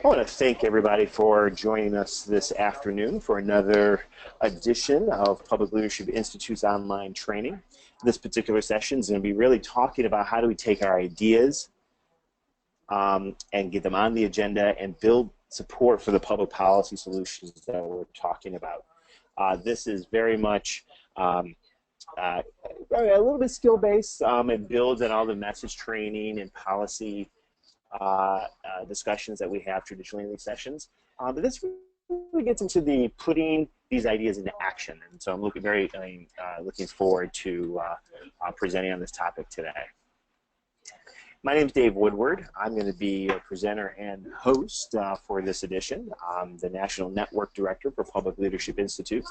I want to thank everybody for joining us this afternoon for another edition of Public Leadership Institute's online training. This particular session is going to be really talking about how do we take our ideas and get them on the agenda and build support for the public policy solutions that we're talking about. This is very much a little bit skill-based and builds on all the message training and policy discussions that we have traditionally in these sessions. But this really gets into the putting these ideas into action. And so I'm looking forward to presenting on this topic today. My name is Dave Woodward. I'm going to be a presenter and host for this edition. I'm the National Network Director for Public Leadership Institute.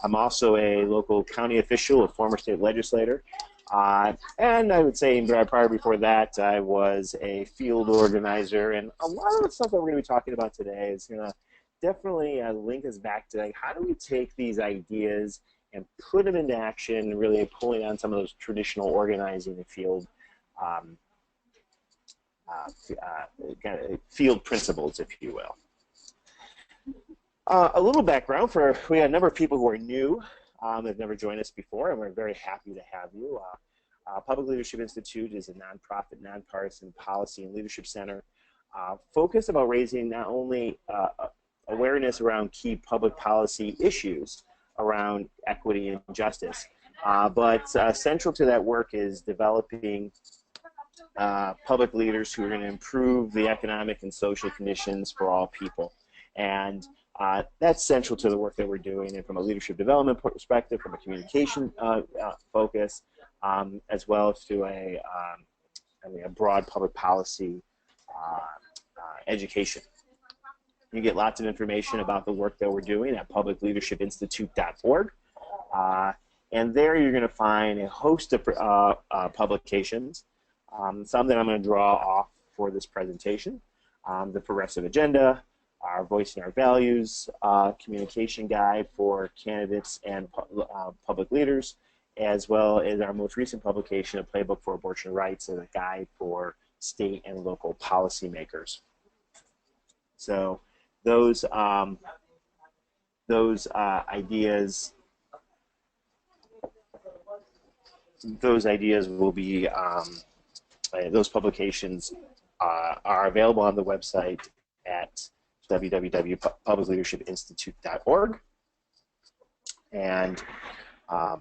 I'm also a local county official, a former state legislator. And I would say prior before that, I was a field organizer. And a lot of the stuff that we're going to be talking about today is going to definitely link us back to like, how do we take these ideas and put them into action, really pulling on some of those traditional organizing and field field principles, if you will. A little background we have a number of people who are new that have never joined us before, and we're very happy to have you. Public Leadership Institute is a nonprofit, nonpartisan policy and leadership center focused about raising not only awareness around key public policy issues around equity and justice, but central to that work is developing public leaders who are going to improve the economic and social conditions for all people. And that's central to the work that we're doing, and from a leadership development perspective, from a communication focus, as well as to a broad public policy education. You get lots of information about the work that we're doing at publicleadershipinstitute.org. And there you're going to find a host of publications. Some that I'm going to draw off for this presentation: the Progressive Agenda, our Voice and Our Values communication guide for candidates and public leaders, as well as our most recent publication, A Playbook for Abortion Rights, and a guide for state and local policymakers. So those ideas will be those publications are available on the website at www.publicleadershipinstitute.org. And I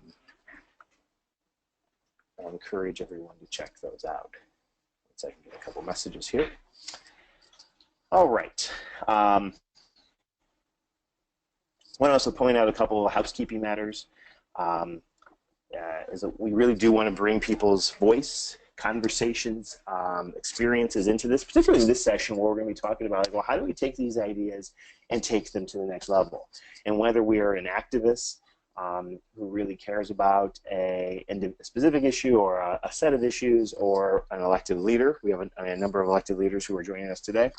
encourage everyone to check those out. Let's see if I can get a couple messages here. All right. I want to also point out a couple of housekeeping matters. Is that we really do want to bring people's voice, conversations, experiences into this, particularly in this session where we're going to be talking about, like, well, how do we take these ideas and take them to the next level? And whether we are an activist who really cares about a specific issue or a set of issues, or an elected leader, we have a number of elected leaders who are joining us today.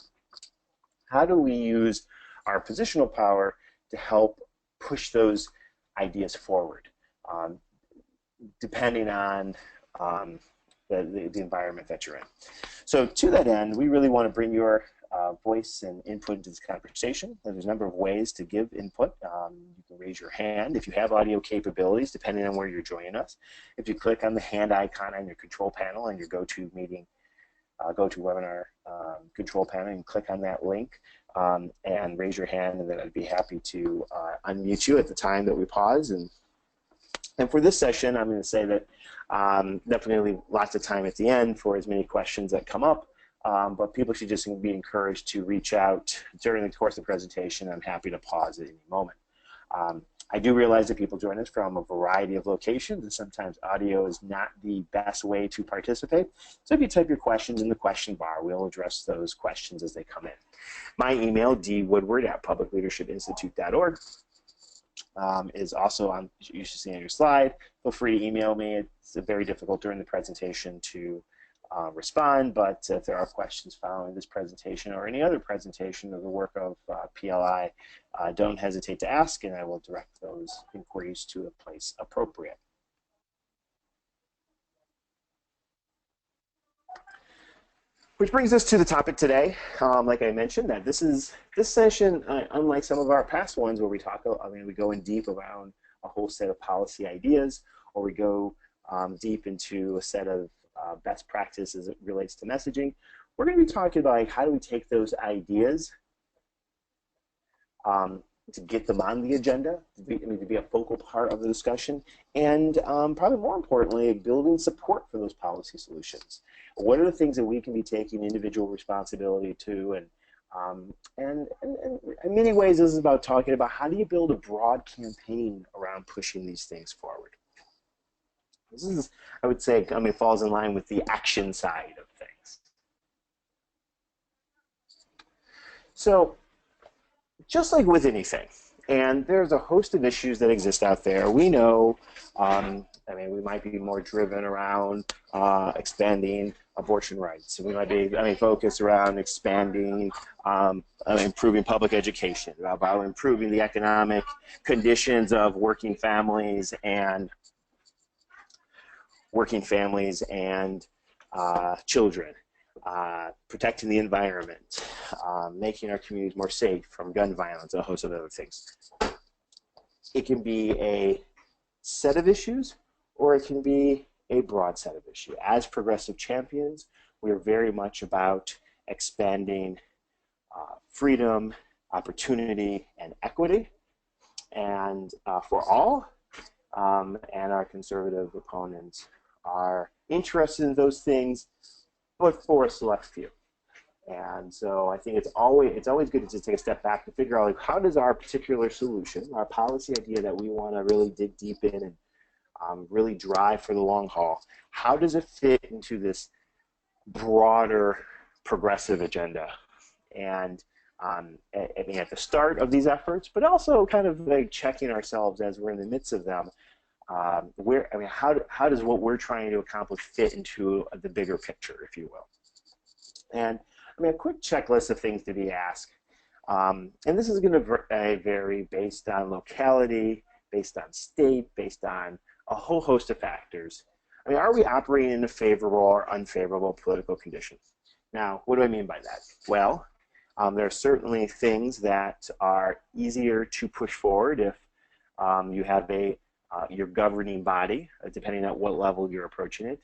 How do we use our positional power to help push those ideas forward, depending on the environment that you're in? So to that end, we really want to bring your voice and input into this conversation. And there's a number of ways to give input. You can raise your hand if you have audio capabilities, depending on where you're joining us. If you click on the hand icon on your control panel and your GoToMeeting, GoToWebinar control panel, and click on that link and raise your hand, and then I'd be happy to unmute you at the time that we pause. And for this session, I'm going to say that definitely lots of time at the end for as many questions that come up, but people should just be encouraged to reach out during the course of the presentation. I'm happy to pause at any moment. I do realize that people join us from a variety of locations, and sometimes audio is not the best way to participate. So if you type your questions in the question bar, we'll address those questions as they come in. My email, dwoodward@publicleadershipinstitute.org. Is also on, you should see on your slide. Feel free to email me. It's very difficult during the presentation to respond, but if there are questions following this presentation or any other presentation of the work of PLI, don't hesitate to ask, and I will direct those inquiries to the place appropriate. Which brings us to the topic today. Like I mentioned, that this session, unlike some of our past ones where we talk, we go in deep around a whole set of policy ideas, or we go deep into a set of best practices as it relates to messaging. We're going to be talking about how do we take those ideas to get them on the agenda, to be a focal part of the discussion, and probably more importantly, building support for those policy solutions. What are the things that we can be taking individual responsibility to, and in many ways, this is about talking about how do you build a broad campaign around pushing these things forward. This is, I would say, falls in line with the action side of things. So, just like with anything, and there's a host of issues that exist out there. We know, we might be more driven around expanding abortion rights. We might be, focused around expanding, improving public education, about improving the economic conditions of working families and children. Protecting the environment, making our communities more safe from gun violence, and a host of other things. It can be a set of issues, or it can be a broad set of issues. As progressive champions, we are very much about expanding freedom, opportunity, and equity, and for all, and our conservative opponents are interested in those things, but for a select few. And so I think it's always good to just take a step back to figure out how does our particular solution, our policy idea that we want to really dig deep in and really drive for the long haul, how does it fit into this broader progressive agenda? And at the start of these efforts, but also kind of like checking ourselves as we're in the midst of them. How does what we're trying to accomplish fit into the bigger picture, if you will? And a quick checklist of things to be asked. And this is going to vary based on locality, based on state, based on a whole host of factors. Are we operating in a favorable or unfavorable political conditions? Now, what do I mean by that? Well, there are certainly things that are easier to push forward if you have your governing body, depending on what level you're approaching it,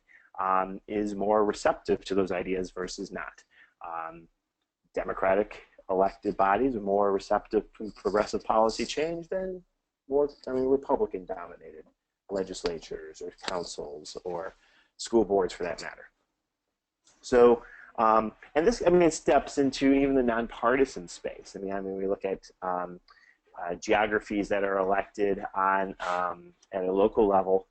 is more receptive to those ideas versus not. Democratic elected bodies are more receptive to progressive policy change than Republican-dominated legislatures or councils or school boards, for that matter. So, and this, it steps into even the nonpartisan space. We look at geographies that are elected on at a local level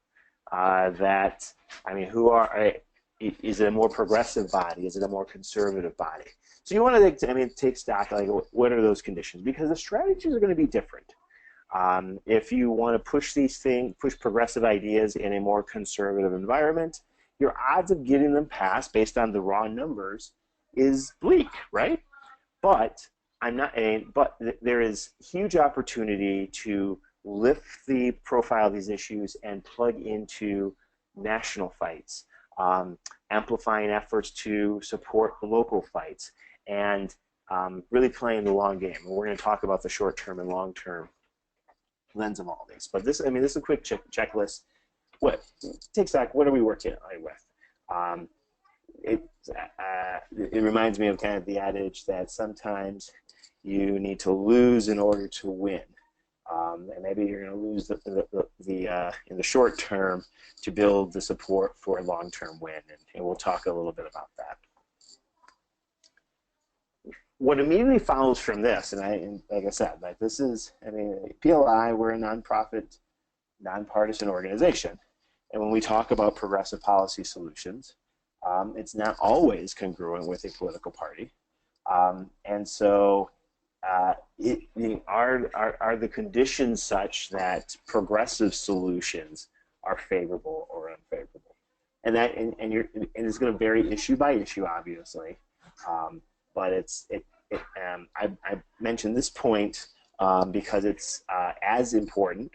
is it a more progressive body? Is it a more conservative body? So you want to take stock, what are those conditions? Because the strategies are going to be different. If you want to push progressive ideas in a more conservative environment, your odds of getting them passed based on the raw numbers is bleak, right? But there is huge opportunity to lift the profile of these issues and plug into national fights, amplifying efforts to support the local fights, and really playing the long game. And we're going to talk about the short-term and long-term lens of all these. But this is a quick checklist. What are we working with? It reminds me of kind of the adage that sometimes you need to lose in order to win. And maybe you're going to lose in the short term to build the support for a long-term win, and we'll talk a little bit about that. What immediately follows from this, and like I said, this is, PLI, we're a nonprofit, nonpartisan organization, and when we talk about progressive policy solutions, it's not always congruent with a political party, and so. Are the conditions such that progressive solutions are favorable or unfavorable? And it's going to vary issue by issue, obviously. But I mentioned this point because it's as important,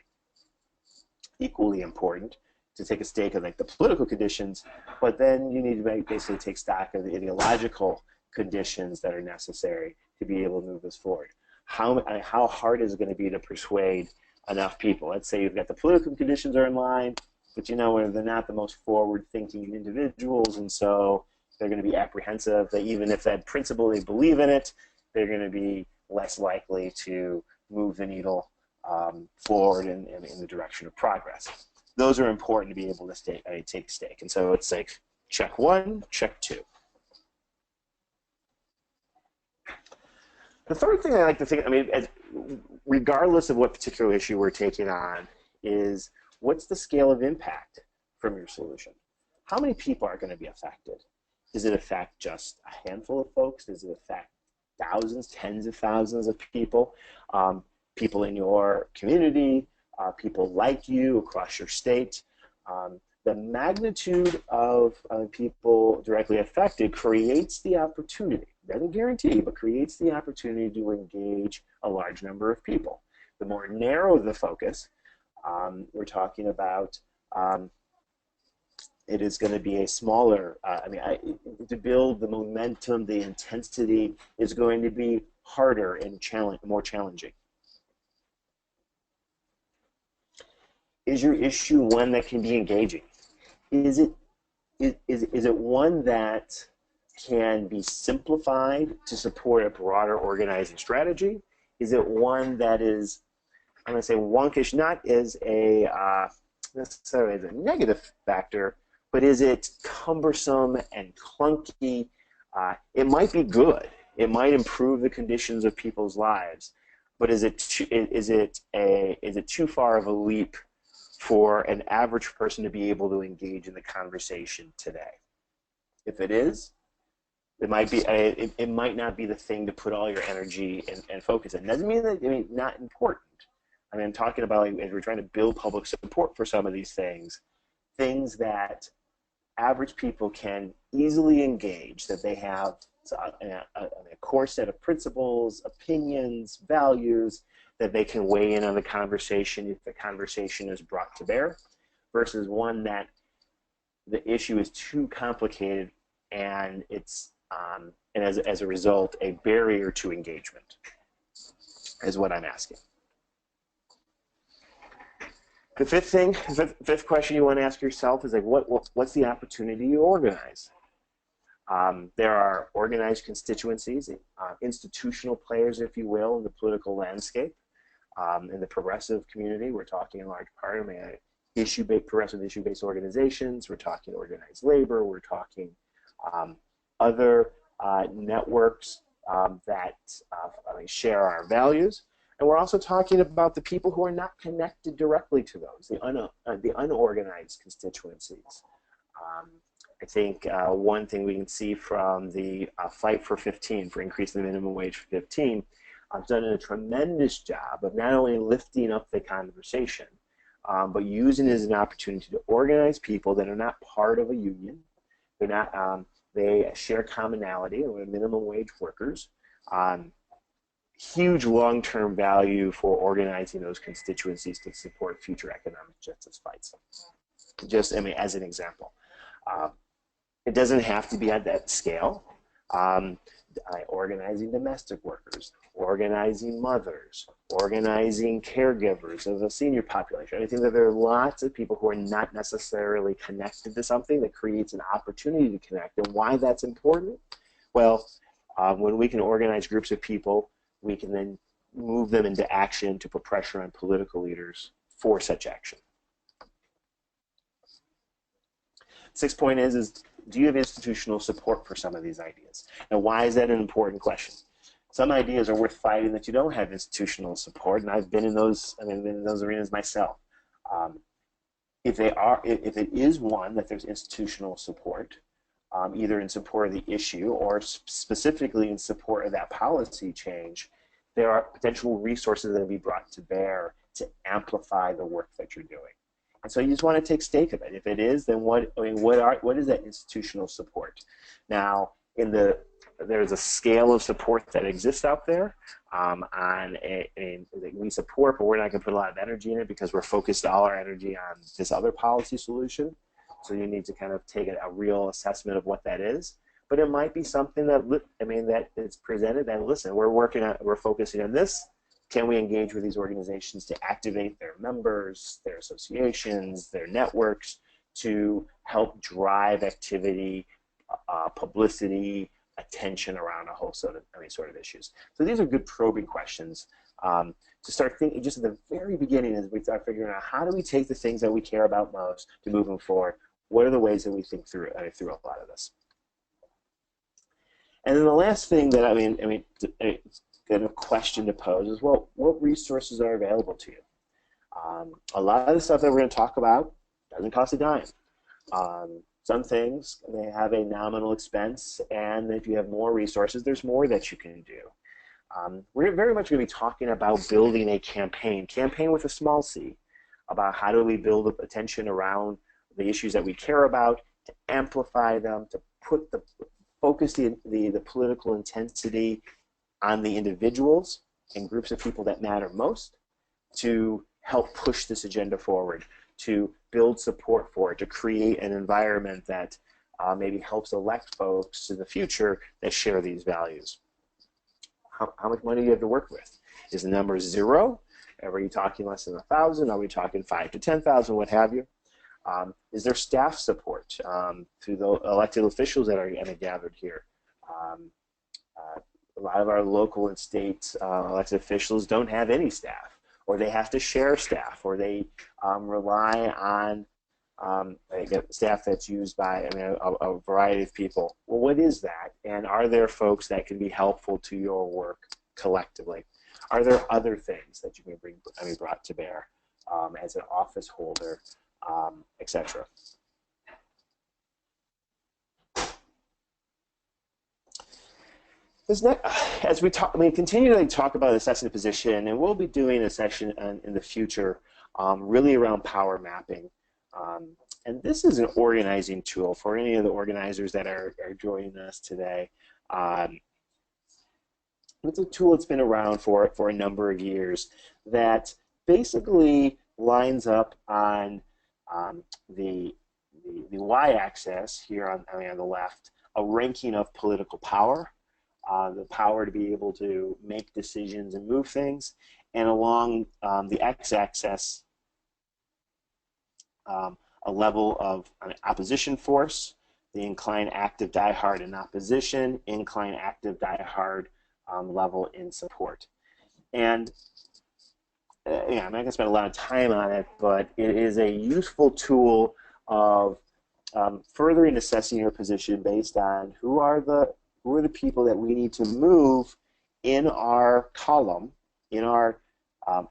equally important, to take a stake on like the political conditions, but then you need to basically take stock of the ideological conditions that are necessary to be able to move this forward. How hard is it going to be to persuade enough people? Let's say you've got the political conditions are in line, but you know they're not the most forward-thinking individuals, and so they're going to be apprehensive that even if that principle they believe in it, they're going to be less likely to move the needle forward in the direction of progress. Those are important to be able to take stake. And so it's like check 1, check 2. The third thing I like to think, regardless of what particular issue we're taking on, is what's the scale of impact from your solution? How many people are going to be affected? Does it affect just a handful of folks? Does it affect thousands, tens of thousands of people? People in your community, people like you across your state. The magnitude of people directly affected creates the opportunity, doesn't guarantee, but creates the opportunity to engage a large number of people. The more narrow the focus, we're talking about, it is going to be a smaller, to build the momentum, the intensity is going to be harder and more challenging. Is your issue one that can be engaging? Is it one that can be simplified to support a broader organizing strategy? Is it one that is, I'm going to say wonkish, not as a necessarily as a negative factor, but is it cumbersome and clunky? It might be good. It might improve the conditions of people's lives, but is it too far of a leap for an average person to be able to engage in the conversation today? If it is, it might be. It might not be the thing to put all your energy and focus in. Doesn't mean that not important. I'm talking about, like, as we're trying to build public support for some of these things that average people can easily engage, that they have a core set of principles, opinions, values, that they can weigh in on the conversation if the conversation is brought to bear, versus one that the issue is too complicated and it's and as a result a barrier to engagement is what I'm asking. The fifth question you want to ask yourself is, like, what's the opportunity to organize? There are organized constituencies, institutional players, if you will, in the political landscape. In the progressive community, we're talking in large part progressive issue-based organizations. We're talking organized labor. We're talking other networks that share our values. And we're also talking about the people who are not connected directly to those, the unorganized constituencies. I think one thing we can see from the fight for 15, for increasing the minimum wage for 15, I've done a tremendous job of not only lifting up the conversation, but using it as an opportunity to organize people that are not part of a union. They're not. They share commonality, and we're minimum wage workers. Huge long-term value for organizing those constituencies to support future economic justice fights. Just, as an example. It doesn't have to be at that scale. Organizing domestic workers, organizing mothers, organizing caregivers of the senior population. I think that there are lots of people who are not necessarily connected to something that creates an opportunity to connect. And why that's important? Well, when we can organize groups of people, we can then move them into action to put pressure on political leaders for such action. Sixth point is do you have institutional support for some of these ideas? Now, why is that an important question? Some ideas are worth fighting that you don't have institutional support, and I've been in those. Been in those arenas myself. If it is one that there's institutional support, either in support of the issue or specifically in support of that policy change, there are potential resources that will be brought to bear to amplify the work that you're doing. And so you just want to take stake of it. If it is, then what is that institutional support? Now, in the there's a scale of support that exists out there we support, but we're not going to put a lot of energy in it because we're focused all our energy on this other policy solution. So you need to kind of take a real assessment of what that is. But it might be something that, that it's presented that, listen, we're focusing on this. Can we engage with these organizations to activate their members, their associations, their networks to help drive activity, publicity, attention around a whole sort of issues. So these are good probing questions to start thinking just at the very beginning as we start figuring out how do we take the things that we care about most to move them forward. What are the ways that we think through through a lot of this? And then the last thing that kind of question to pose is, well, what resources are available to you? A lot of the stuff that we're going to talk about doesn't cost a dime. Some things may have a nominal expense, and if you have more resources, there's more that you can do. We're very much going to be talking about building a campaign with a small c, about how do we build attention around the issues that we care about, to amplify them, to focus the political intensity on the individuals and groups of people that matter most, to help push this agenda forward, to build support for it, to create an environment that maybe helps elect folks in the future that share these values. How much money do you have to work with? Is the number 0? Are you talking less than 1,000? Are we talking 5 to 10,000? What have you? Is there staff support through the elected officials that are gathered here? A lot of our local and state elected officials don't have any staff, or they have to share staff, or they rely on staff that's used by a variety of people. Well, what is that? And are there folks that can be helpful to your work collectively? Are there other things that you can be brought to bear as an office holder, etc.? As we continue to talk about assessing the position, and we'll be doing a session in the future really around power mapping. And this is an organizing tool for any of the organizers that are joining us today. It's a tool that's been around for a number of years that basically lines up on the y-axis here on the left, a ranking of political power. The power to be able to make decisions and move things, and along the x-axis, a level of an opposition force, the inclined, active, diehard in opposition, inclined, active, diehard level in support. And I'm not going to spend a lot of time on it, but it is a useful tool of furthering assessing your position based on who are the people that we need to move in our column, in our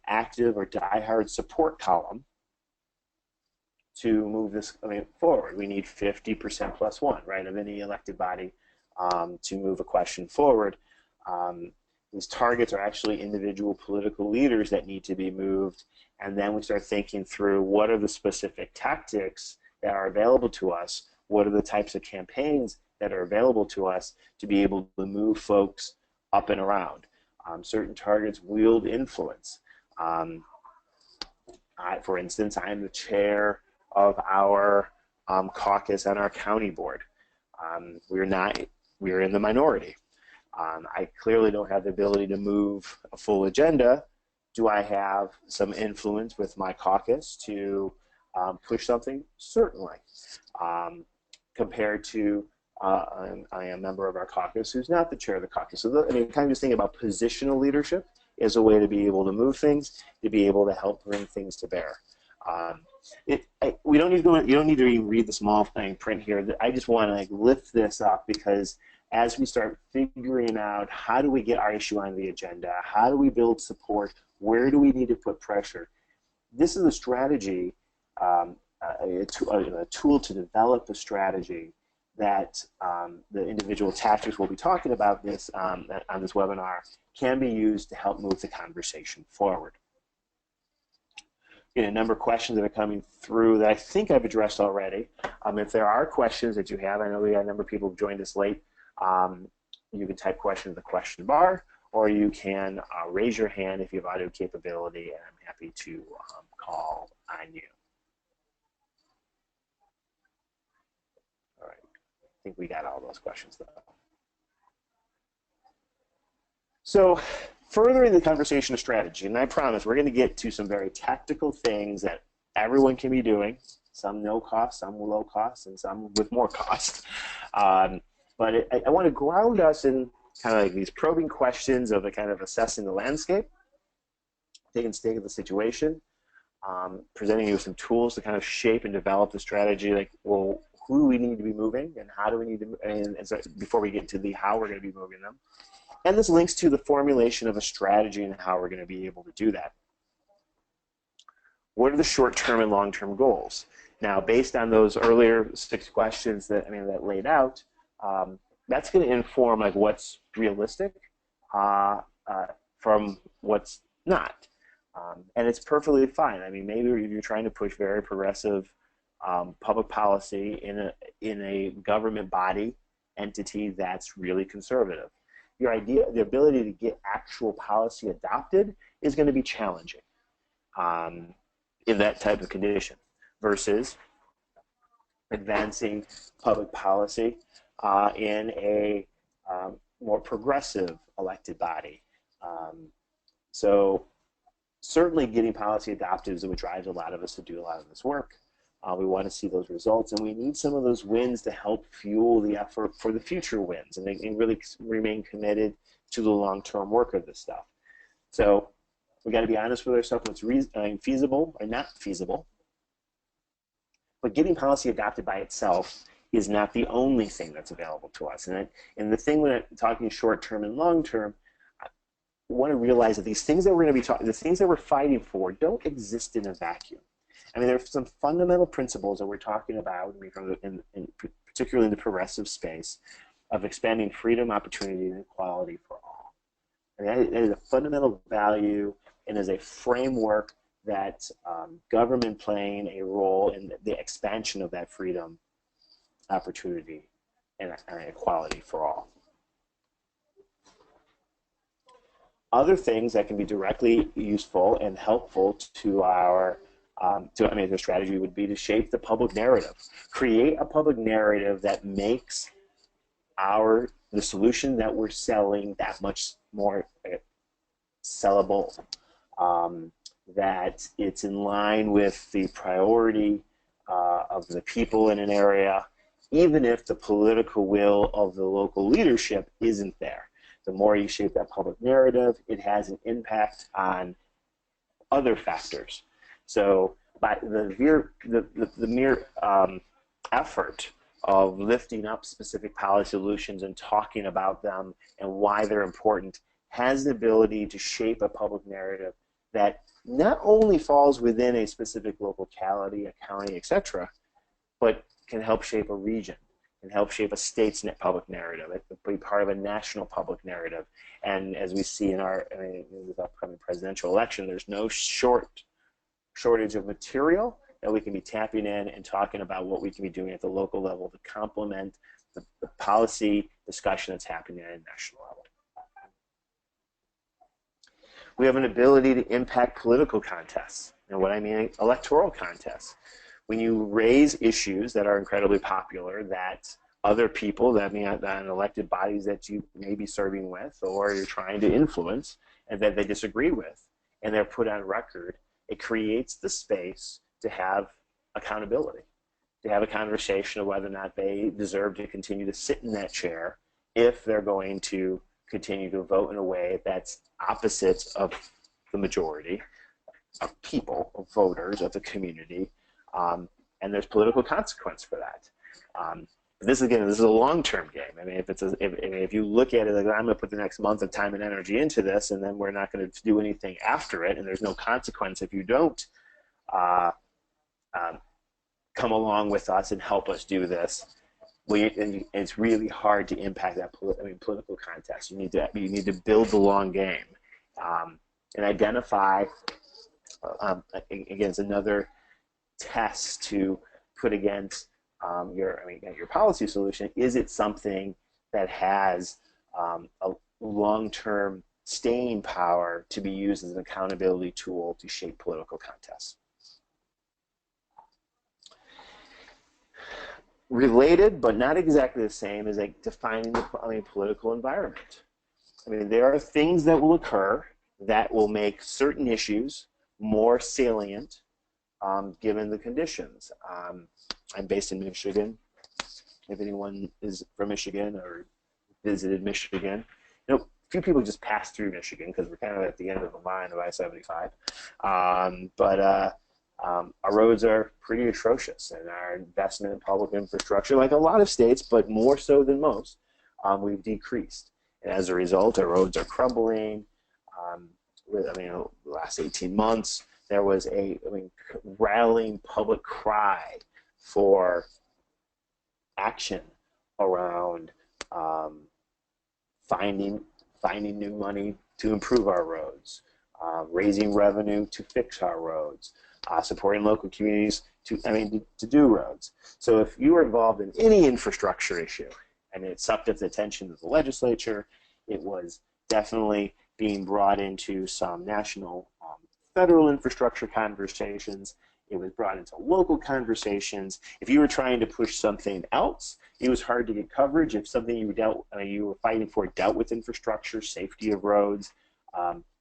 active or diehard support column, to move this forward. We need 50% plus 1, right, of any elected body to move a question forward. These targets are actually individual political leaders that need to be moved, and then we start thinking through what are the specific tactics that are available to us, what are the types of campaigns that are available to us to be able to move folks up and around. Certain targets wield influence. For instance, I am the chair of our caucus on our county board. We're in the minority. I clearly don't have the ability to move a full agenda. Do I have some influence with my caucus to push something? Certainly. Compared to I am a member of our caucus who's not the chair of the caucus. So kind of just thinking about positional leadership as a way to be able to move things, to be able to help bring things to bear. We don't need to go. You don't need to even read the small print here. I just want to lift this up because as we start figuring out how do we get our issue on the agenda, how do we build support, where do we need to put pressure, this is a strategy, a tool to develop a strategy that the individual tactics we'll be talking about this on this webinar can be used to help move the conversation forward. A number of questions that are coming through that I think I've addressed already. If there are questions that you have, I know we got a number of people who joined us late. you can type question in the question bar, or you can raise your hand if you have audio capability, and I'm happy to call on you. All right, I think we got all those questions though. So furthering the conversation of strategy, and I promise we're going to get to some very tactical things that everyone can be doing, some no cost, some low cost, and some with more cost. But I want to ground us in kind of like these probing questions of a kind of assessing the landscape, taking stock of the situation, presenting you with some tools to kind of shape and develop the strategy, like, well, who do we need to be moving, and how do we need to, and so before we get to the how we're going to be moving them. And this links to the formulation of a strategy and how we're going to be able to do that. What are the short-term and long-term goals? Now, based on those earlier 6 questions that that laid out, that's going to inform like what's realistic from what's not, and it's perfectly fine. I mean, maybe you're trying to push very progressive public policy in a government body entity that's really conservative. The ability to get actual policy adopted is going to be challenging in that type of condition versus advancing public policy in a more progressive elected body. So certainly getting policy adopted is what drives a lot of us to do a lot of this work. We want to see those results, and we need some of those wins to help fuel the effort for the future wins, and really remain committed to the long-term work of this stuff. So we got to be honest with ourselves what's feasible or not feasible. But getting policy adopted by itself is not the only thing that's available to us. And the thing when I'm talking short-term and long-term, I want to realize that these things that we're going to be talking, the things that we're fighting for, don't exist in a vacuum. I mean, there are some fundamental principles that we're talking about, particularly in the progressive space, of expanding freedom, opportunity, and equality for all. I mean, that is a fundamental value and is a framework that government playing a role in the expansion of that freedom, opportunity, and equality for all. Other things that can be directly useful and helpful to our the strategy would be to shape the public narrative. Create a public narrative that makes the solution that we're selling that much more sellable, that it's in line with the priority of the people in an area, even if the political will of the local leadership isn't there. The more you shape that public narrative, it has an impact on other factors. So by the mere effort of lifting up specific policy solutions and talking about them and why they're important has the ability to shape a public narrative that not only falls within a specific locality, a county, etc., but can help shape a region, can help shape a state's public narrative. It can be part of a national public narrative. And as we see in the upcoming presidential election, there's no shortage of material that we can be tapping in and talking about what we can be doing at the local level to complement the policy discussion that's happening at a national level. We have an ability to impact political contests. And what I mean, electoral contests. When you raise issues that are incredibly popular that other people, that mean on elected bodies that you may be serving with or you're trying to influence and that they disagree with, and they're put on record, it creates the space to have accountability, to have a conversation of whether or not they deserve to continue to sit in that chair if they're going to continue to vote in a way that's opposite of the majority of people, of voters, of the community, and there's political consequence for that. This is a long-term game. I mean, if you look at it like I'm going to put the next month of time and energy into this, and then we're not going to do anything after it, and there's no consequence if you don't come along with us and help us do this. It's really hard to impact that political context. You need to build the long game and identify. Again, it's another test to put against your policy solution. Is it something that has a long-term staying power to be used as an accountability tool to shape political contests. Related, but not exactly the same, is like defining the political environment. I mean, there are things that will occur that will make certain issues more salient given the conditions. I'm based in Michigan. If anyone is from Michigan or visited Michigan, you know, a few people just pass through Michigan because we're kind of at the end of the line of I-75. Our roads are pretty atrocious, and our investment in public infrastructure, like a lot of states, but more so than most, we've decreased. And as a result, our roads are crumbling. The last 18 months, there was a rallying public cry for action around finding new money to improve our roads, raising revenue to fix our roads, supporting local communities to do roads. So if you were involved in any infrastructure issue, and it sucked up the attention of the legislature, it was definitely being brought into some national federal infrastructure conversations. It was brought into local conversations. If you were trying to push something else, it was hard to get coverage. If something you were fighting for dealt with infrastructure, safety of roads,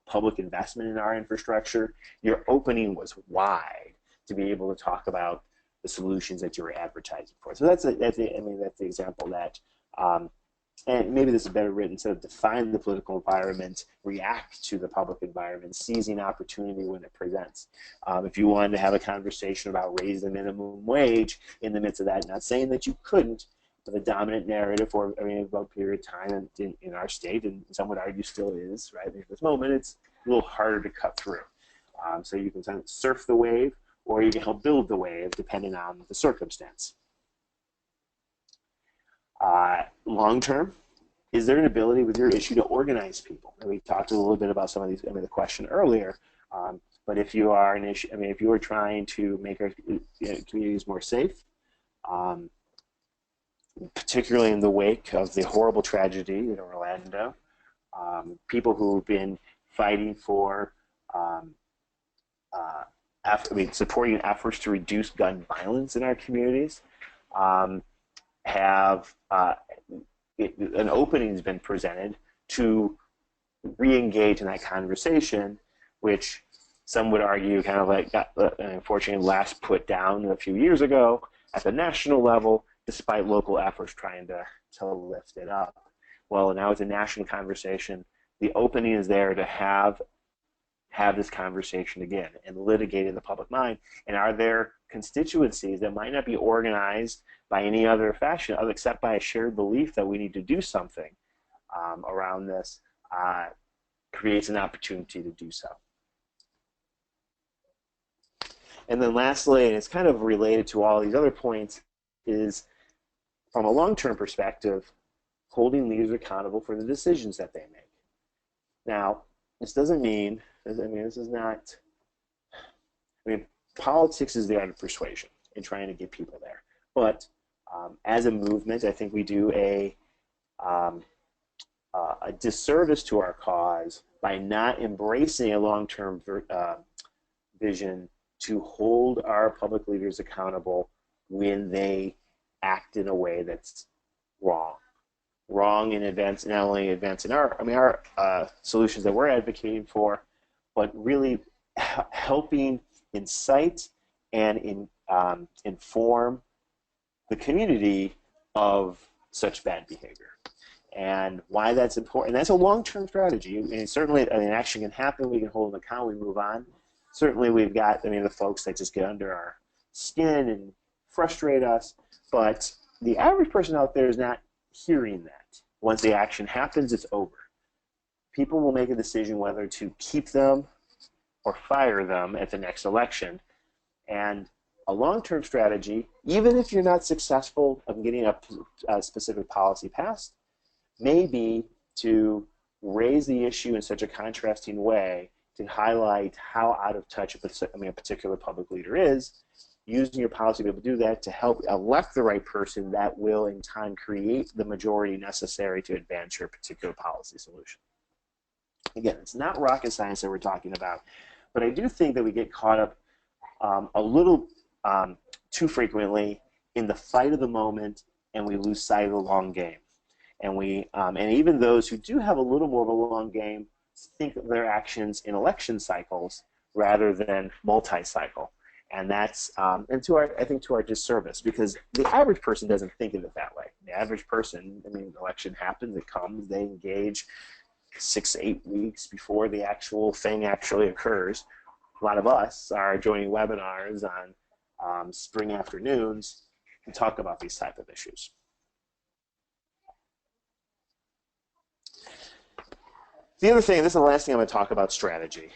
public investment in our infrastructure, your opening was wide to be able to talk about the solutions that you were advertising for. So that's the example that, and maybe this is better written, so define the political environment, react to the public environment, seizing opportunity when it presents. If you wanted to have a conversation about raising the minimum wage in the midst of that, not saying that you couldn't, but the dominant narrative for about a period of time in our state, and some would argue still is, right? At this moment, it's a little harder to cut through. So you can surf the wave, or you can help build the wave, depending on the circumstance. Long term, is there an ability with your issue to organize people? And we talked a little bit about some of these, the question earlier, but if you are an issue, if you are trying to make our communities more safe, particularly in the wake of the horrible tragedy in Orlando, people who've been fighting for supporting efforts to reduce gun violence in our communities, have an opening has been presented to re-engage in that conversation, which some would argue kind of like got unfortunately last put down a few years ago at the national level, despite local efforts trying to lift it up. Well, now it's a national conversation. The opening is there to have this conversation again and litigate in the public mind. And are there constituencies that might not be organized by any other fashion except by a shared belief that we need to do something around this, creates an opportunity to do so. And then lastly, and it's kind of related to all these other points, is from a long-term perspective, holding leaders accountable for the decisions that they make. Now, this doesn't mean, this is not, politics is the art of persuasion and trying to get people there. But as a movement, I think we do a disservice to our cause by not embracing a long-term vision to hold our public leaders accountable when they act in a way that's wrong. Wrong in advance, not only advancing our solutions that we're advocating for, but really helping incite and inform the community of such bad behavior. And why that's important. And that's a long-term strategy. And certainly, action can happen. We can hold them accountable. We move on. Certainly, we've got, the folks that just get under our skin and frustrate us. But the average person out there is not hearing that. Once the action happens, it's over. People will make a decision whether to keep them or fire them at the next election. And a long-term strategy, even if you're not successful of getting a specific policy passed, may be to raise the issue in such a contrasting way to highlight how out of touch a particular public leader is, using your policy to be able to do that to help elect the right person that will in time create the majority necessary to advance your particular policy solution. Again, it's not rocket science that we're talking about, but I do think that we get caught up a little too frequently in the fight of the moment, and we lose sight of the long game. And and even those who do have a little more of a long game think of their actions in election cycles rather than multi-cycle. And that's, and I think to our disservice, because the average person doesn't think of it that way. The average person, I mean, the election happens, it comes, they engage 6 to 8 weeks before the actual thing actually occurs. A lot of us are joining webinars on spring afternoons to talk about these type of issues. The other thing, this is the last thing I'm going to talk about strategy,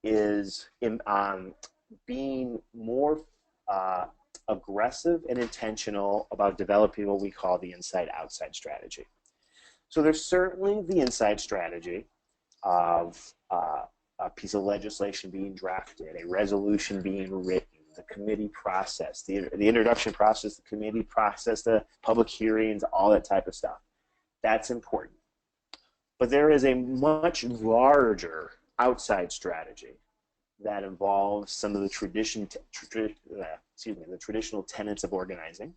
is being more aggressive and intentional about developing what we call the inside-outside strategy. So there's certainly the inside strategy of a piece of legislation being drafted, a resolution being written, the committee process, the introduction process, the committee process, the public hearings, all that type of stuff. That's important. But there is a much larger outside strategy that involves some of the traditional tenets of organizing,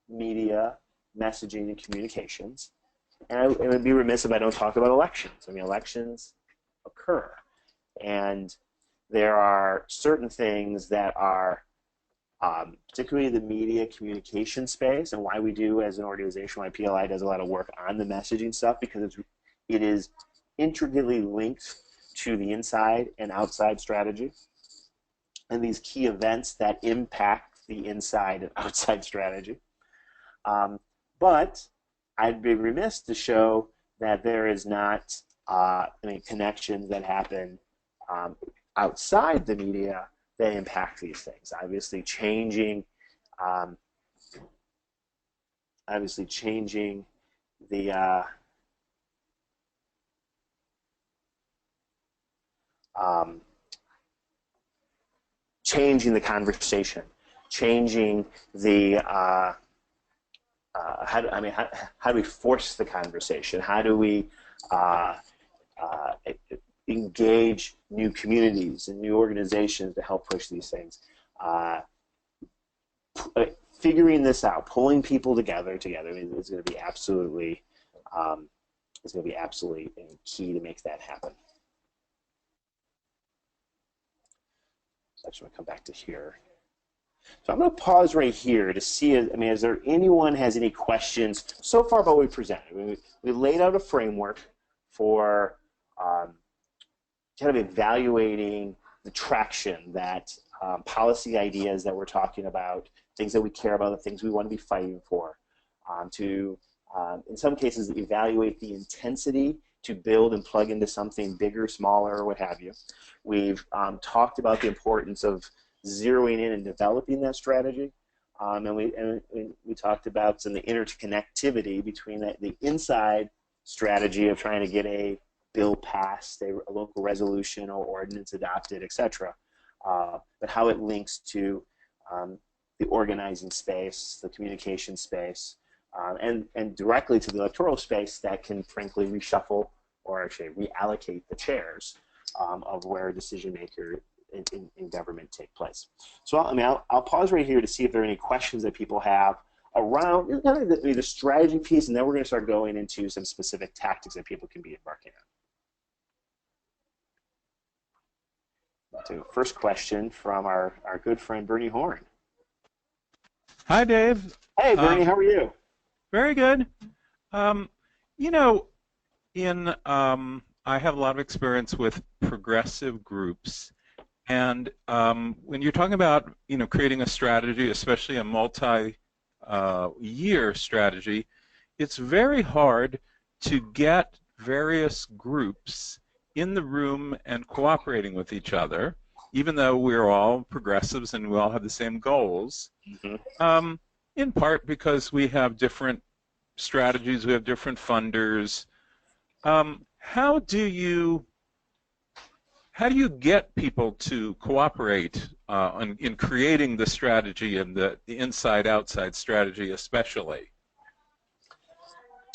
media, messaging, and communications. And it would be remiss if I don't talk about elections. I mean, elections occur, and there are certain things that are, particularly the media communication space, and why we do as an organization, why PLI does a lot of work on the messaging stuff, because it is intricately linked to the inside and outside strategy, and these key events that impact the inside and outside strategy. But I'd be remiss to show that there is not any connections that happen outside the media that impact these things. Obviously, changing the changing the conversation, changing the how do we force the conversation? How do we engage new communities and new organizations to help push these things? Figuring this out, pulling people together is going to be absolutely key to make that happen. So I'm just going to come back to here. So I'm going to pause right here to see, is there anyone has any questions so far about what we presented? We laid out a framework for kind of evaluating the traction that policy ideas that we're talking about, things that we care about, the things we want to be fighting for, in some cases, evaluate the intensity to build and plug into something bigger, smaller, or what have you. We've talked about the importance of zeroing in and developing that strategy, and we talked about some of the interconnectivity between the inside strategy of trying to get a bill passed, a local resolution or ordinance adopted, etc., but how it links to the organizing space, the communication space, and directly to the electoral space that can frankly reshuffle or actually reallocate the chairs of where decision maker in government take place. So I'll pause right here to see if there are any questions that people have around the strategy piece, and then we're going to start going into some specific tactics that people can be embarking on. So first question from our good friend Bernie Horn. Hi, Dave. Hey, Bernie, how are you? Very good. You know, I have a lot of experience with progressive groups, and when you're talking about creating a strategy, especially a multi-year strategy, it's very hard to get various groups in the room and cooperating with each other, even though we're all progressives and we all have the same goals. Mm-hmm. In part because we have different strategies, we have different funders. How do you get people to cooperate in creating the strategy and the inside-outside strategy especially?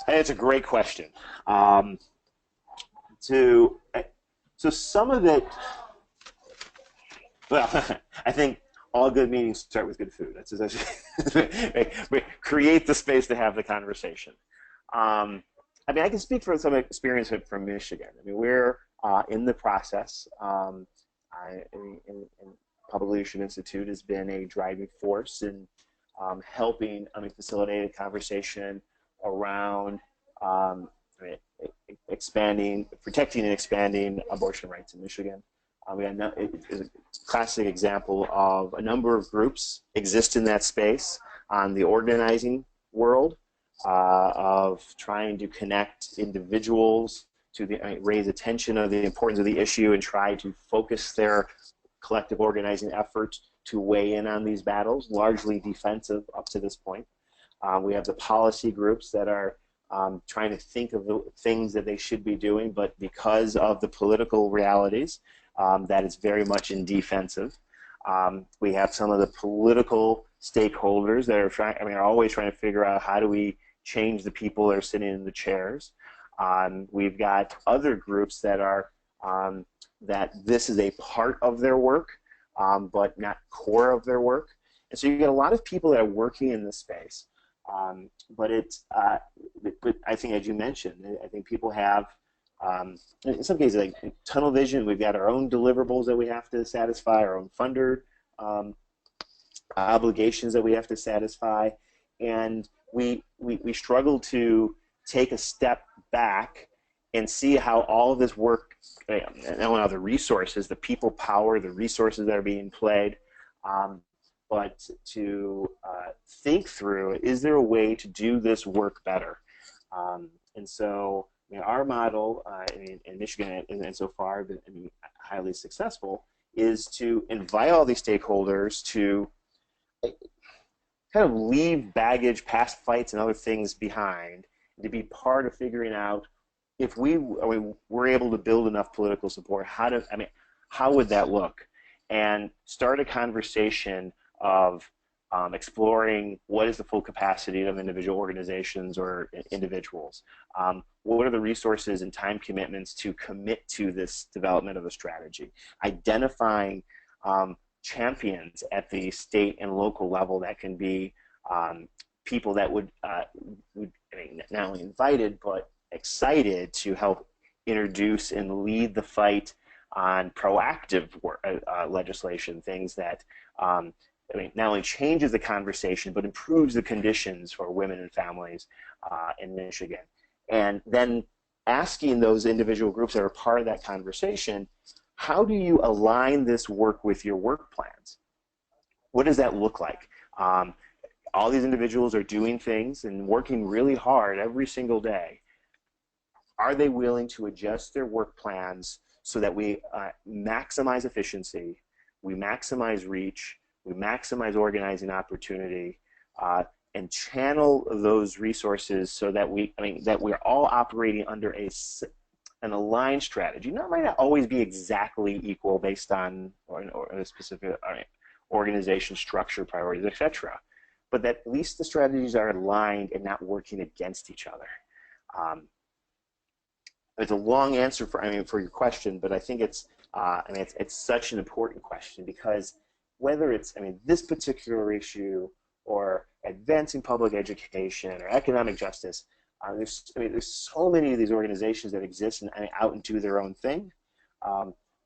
It's a great question. So some of it, well, I think all good meetings start with good food. That's essentially create the space to have the conversation. I mean, I can speak from some experience from Michigan. I mean, we're in the process. Public Leadership Institute has been a driving force in helping, facilitate a conversation around protecting and expanding abortion rights in Michigan. It's a classic example of a number of groups exist in that space on the organizing world of trying to connect individuals to raise attention of the importance of the issue and try to focus their collective organizing efforts to weigh in on these battles, largely defensive up to this point. We have the policy groups that are trying to think of the things that they should be doing, but because of the political realities, that is very much in defensive. We have some of the political stakeholders that are always trying to figure out how do we change the people that are sitting in the chairs. We've got other groups that are that this is a part of their work, but not core of their work. And so you get a lot of people that are working in this space. But I think, as you mentioned, I think people have, in some cases, like tunnel vision. We've got our own deliverables that we have to satisfy, our own funder obligations that we have to satisfy, and we struggle to take a step back and see how all of this work, and all the resources, the people power, the resources that are being played, but to think through, is there a way to do this work better? And so our model in Michigan, and so far been highly successful, is to invite all these stakeholders to kind of leave baggage, past fights, and other things behind, and to be part of figuring out if we're able to build enough political support, how would that look? And start a conversation of exploring what is the full capacity of individual organizations or individuals. What are the resources and time commitments to commit to this development of a strategy? Identifying champions at the state and local level that can be people that would not only invited but excited to help introduce and lead the fight on proactive legislation, things that not only changes the conversation but improves the conditions for women and families in Michigan. And then asking those individual groups that are part of that conversation, how do you align this work with your work plans? What does that look like? All these individuals are doing things and working really hard every single day. Are they willing to adjust their work plans so that we maximize efficiency, we maximize reach, we maximize organizing opportunity, and channel those resources so that we're all operating under an aligned strategy. It might not always be exactly equal based on or a specific organization structure, priorities, etc., but that at least the strategies are aligned and not working against each other. It's a long answer for your question, but I think it's such an important question, because whether it's this particular issue or advancing public education or economic justice, there's so many of these organizations that exist and out and do their own thing,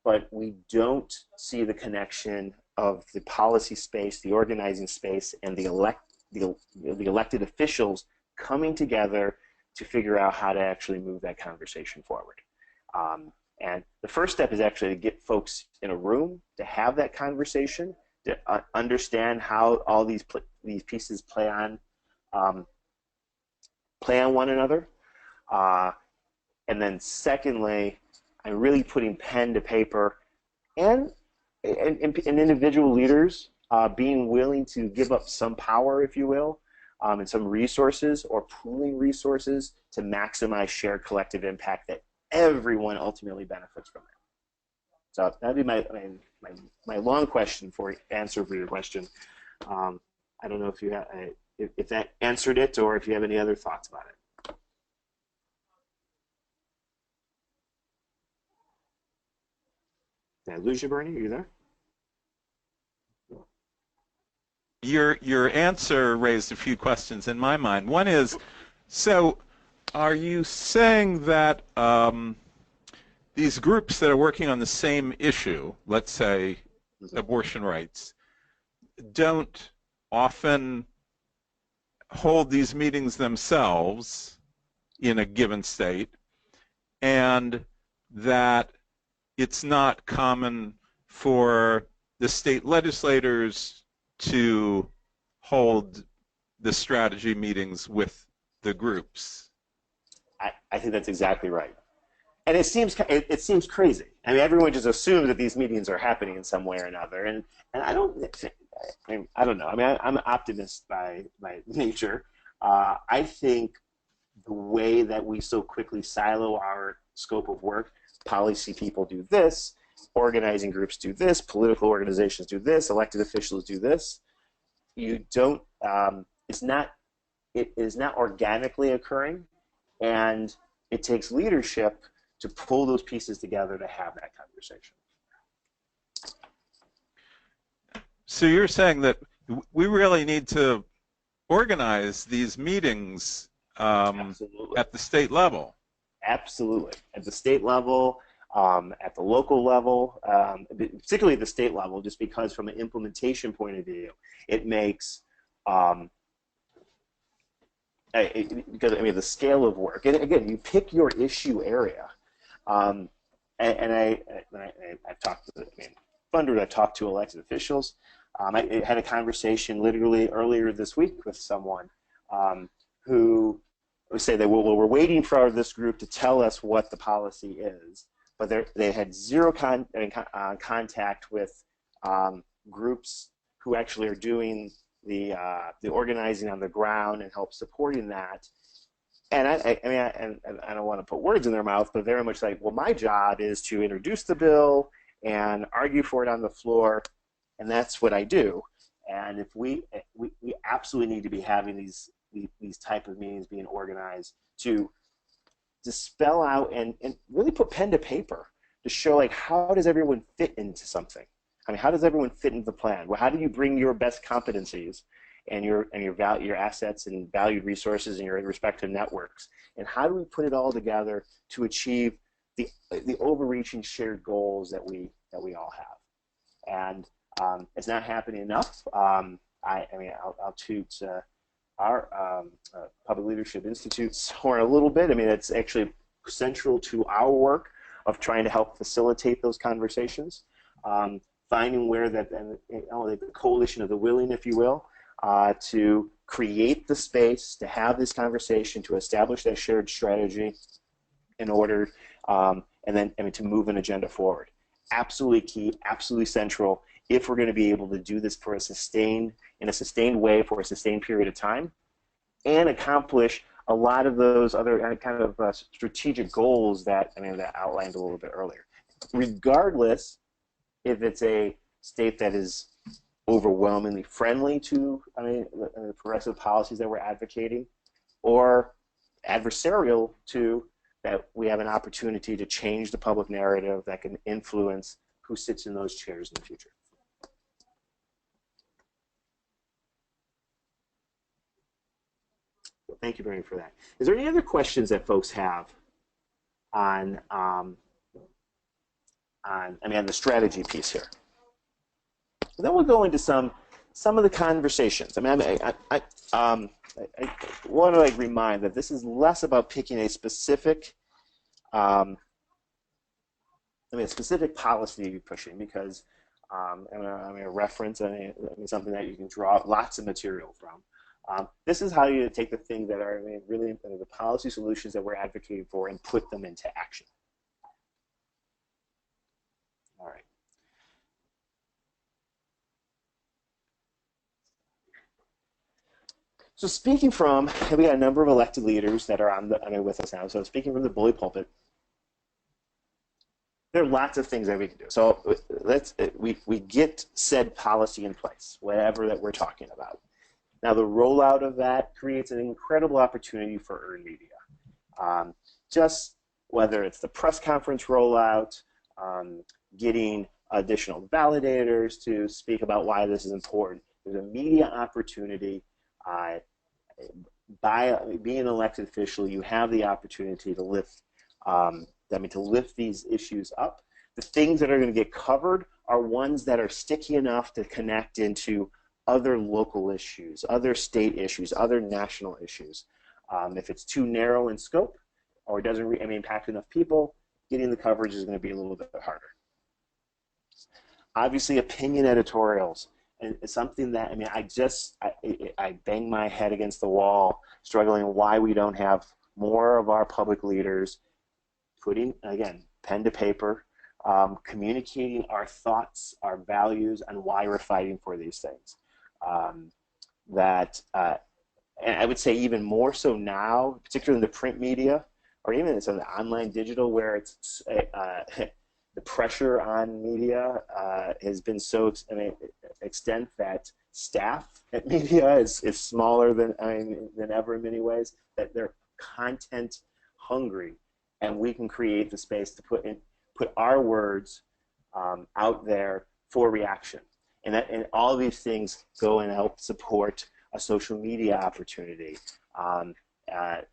but we don't see the connection of the policy space, the organizing space, and the elected officials coming together to figure out how to actually move that conversation forward. And the first step is actually to get folks in a room to have that conversation, to understand how all these pieces play on one another. And then secondly, I'm really putting pen to paper and individual leaders being willing to give up some power, if you will, and some resources or pooling resources to maximize shared collective impact that everyone ultimately benefits from it. So that'd be my long question for answer for your question. I don't know if you have, if that answered it, or if you have any other thoughts about it. Did I lose you, Bernie? Are you there? Your answer raised a few questions in my mind. One is, so are you saying that these groups that are working on the same issue, let's say abortion rights, don't often hold these meetings themselves in a given state, and that it's not common for the state legislators to hold the strategy meetings with the groups? I think that's exactly right. And it seems crazy. I mean, everyone just assumes that these meetings are happening in some way or another, and I don't know. I mean, I'm an optimist by nature. I think the way that we so quickly silo our scope of work, policy people do this, organizing groups do this, political organizations do this, elected officials do this. You don't. It is not organically occurring, and it takes leadership to pull those pieces together to have that conversation. So you're saying that we really need to organize these meetings at the state level? Absolutely. At the state level, at the local level, particularly at the state level, just because from an implementation point of view, it makes because I mean the scale of work, and again, you pick your issue area, and I've talked to funders, I've talked to elected officials. I had a conversation literally earlier this week with someone who would say that we're waiting for this group to tell us what the policy is, but they had zero contact with groups who actually are doing the organizing on the ground and help supporting that. And I don't want to put words in their mouth, but very much like, well, my job is to introduce the bill and argue for it on the floor, and that's what I do. And if we absolutely need to be having these type of meetings being organized to spell out and really put pen to paper to show, like, how does everyone fit into something? I mean, how does everyone fit into the plan? Well, how do you bring your best competencies and your assets and valued resources and your respective networks, and how do we put it all together to achieve the overreaching shared goals that we all have? And it's not happening enough. I mean, I'll toot our Public Leadership Institute's horn a little bit. I mean, it's actually central to our work of trying to help facilitate those conversations. Finding where the coalition of the willing, if you will, to create the space to have this conversation, to establish that shared strategy in order, and then to move an agenda forward. Absolutely key, absolutely central if we're going to be able to do this in a sustained way for a sustained period of time, and accomplish a lot of those other kind of strategic goals that that outlined a little bit earlier. Regardless if it's a state that is overwhelmingly friendly to the progressive policies that we're advocating, or adversarial to that we have an opportunity to change the public narrative that can influence who sits in those chairs in the future. So thank you, Bernie, for that. Is there any other questions that folks have on the strategy piece here? And then we'll go into some of the conversations. I want to remind that this is less about picking a specific specific policy you're pushing, because a reference, something that you can draw lots of material from. This is how you take the things that are really the policy solutions that we're advocating for and put them into action. All right. So speaking from, we got a number of elected leaders that are with us now. So speaking from the bully pulpit, There are lots of things that we can do. So we get said policy in place, whatever that we're talking about. Now the rollout of that creates an incredible opportunity for earned media. Just whether it's the press conference rollout, getting additional validators to speak about why this is important. There's a media opportunity. By being an elected official, you have the opportunity to lift to lift these issues up. The things that are going to get covered are ones that are sticky enough to connect into other local issues, other state issues, other national issues. If it's too narrow in scope or doesn't impact enough people, getting the coverage is going to be a little bit harder. Obviously, opinion editorials. And it's something that, I bang my head against the wall, struggling why we don't have more of our public leaders putting, again, pen to paper, communicating our thoughts, our values, and why we're fighting for these things. And I would say even more so now, particularly in the print media, or even in some of the online digital, where it's the pressure on media has been so extent that staff at media is smaller than ever in many ways. That they're content hungry, and we can create the space to put our words out there for reaction, and all of these things go and help support a social media opportunity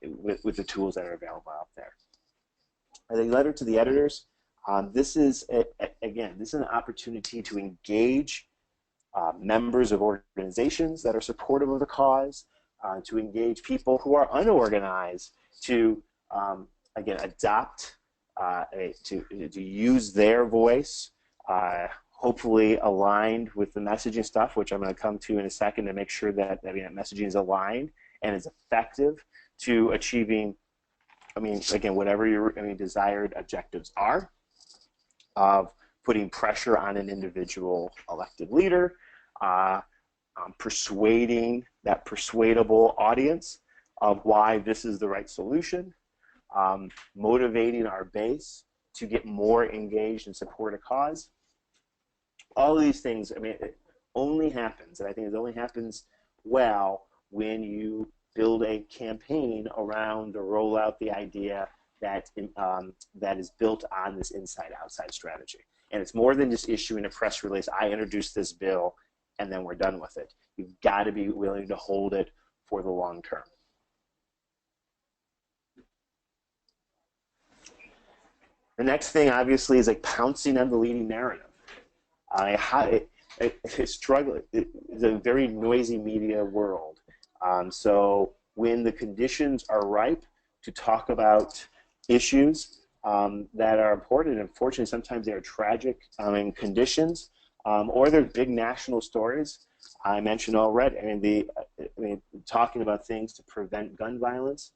with the tools that are available out there. A letter to the editors. This is an opportunity to engage members of organizations that are supportive of the cause, to engage people who are unorganized, to again adopt, to use their voice, hopefully aligned with the messaging stuff, which I'm going to come to in a second, to make sure that that messaging is aligned and is effective to achieving, again, whatever your desired objectives are, of putting pressure on an individual elected leader, persuading that persuadable audience of why this is the right solution, motivating our base to get more engaged and support a cause. All of these things, it only happens, and I think it only happens well when you build a campaign around or roll out the idea that that is built on this inside-outside strategy. And it's more than just issuing a press release, I introduced this bill, and then we're done with it. You've got to be willing to hold it for the long term. The next thing, obviously, is pouncing on the leading narrative. It's a very noisy media world. So when the conditions are ripe to talk about issues that are important, and unfortunately sometimes they are tragic conditions, or they're big national stories. I mentioned already, talking about things to prevent gun violence.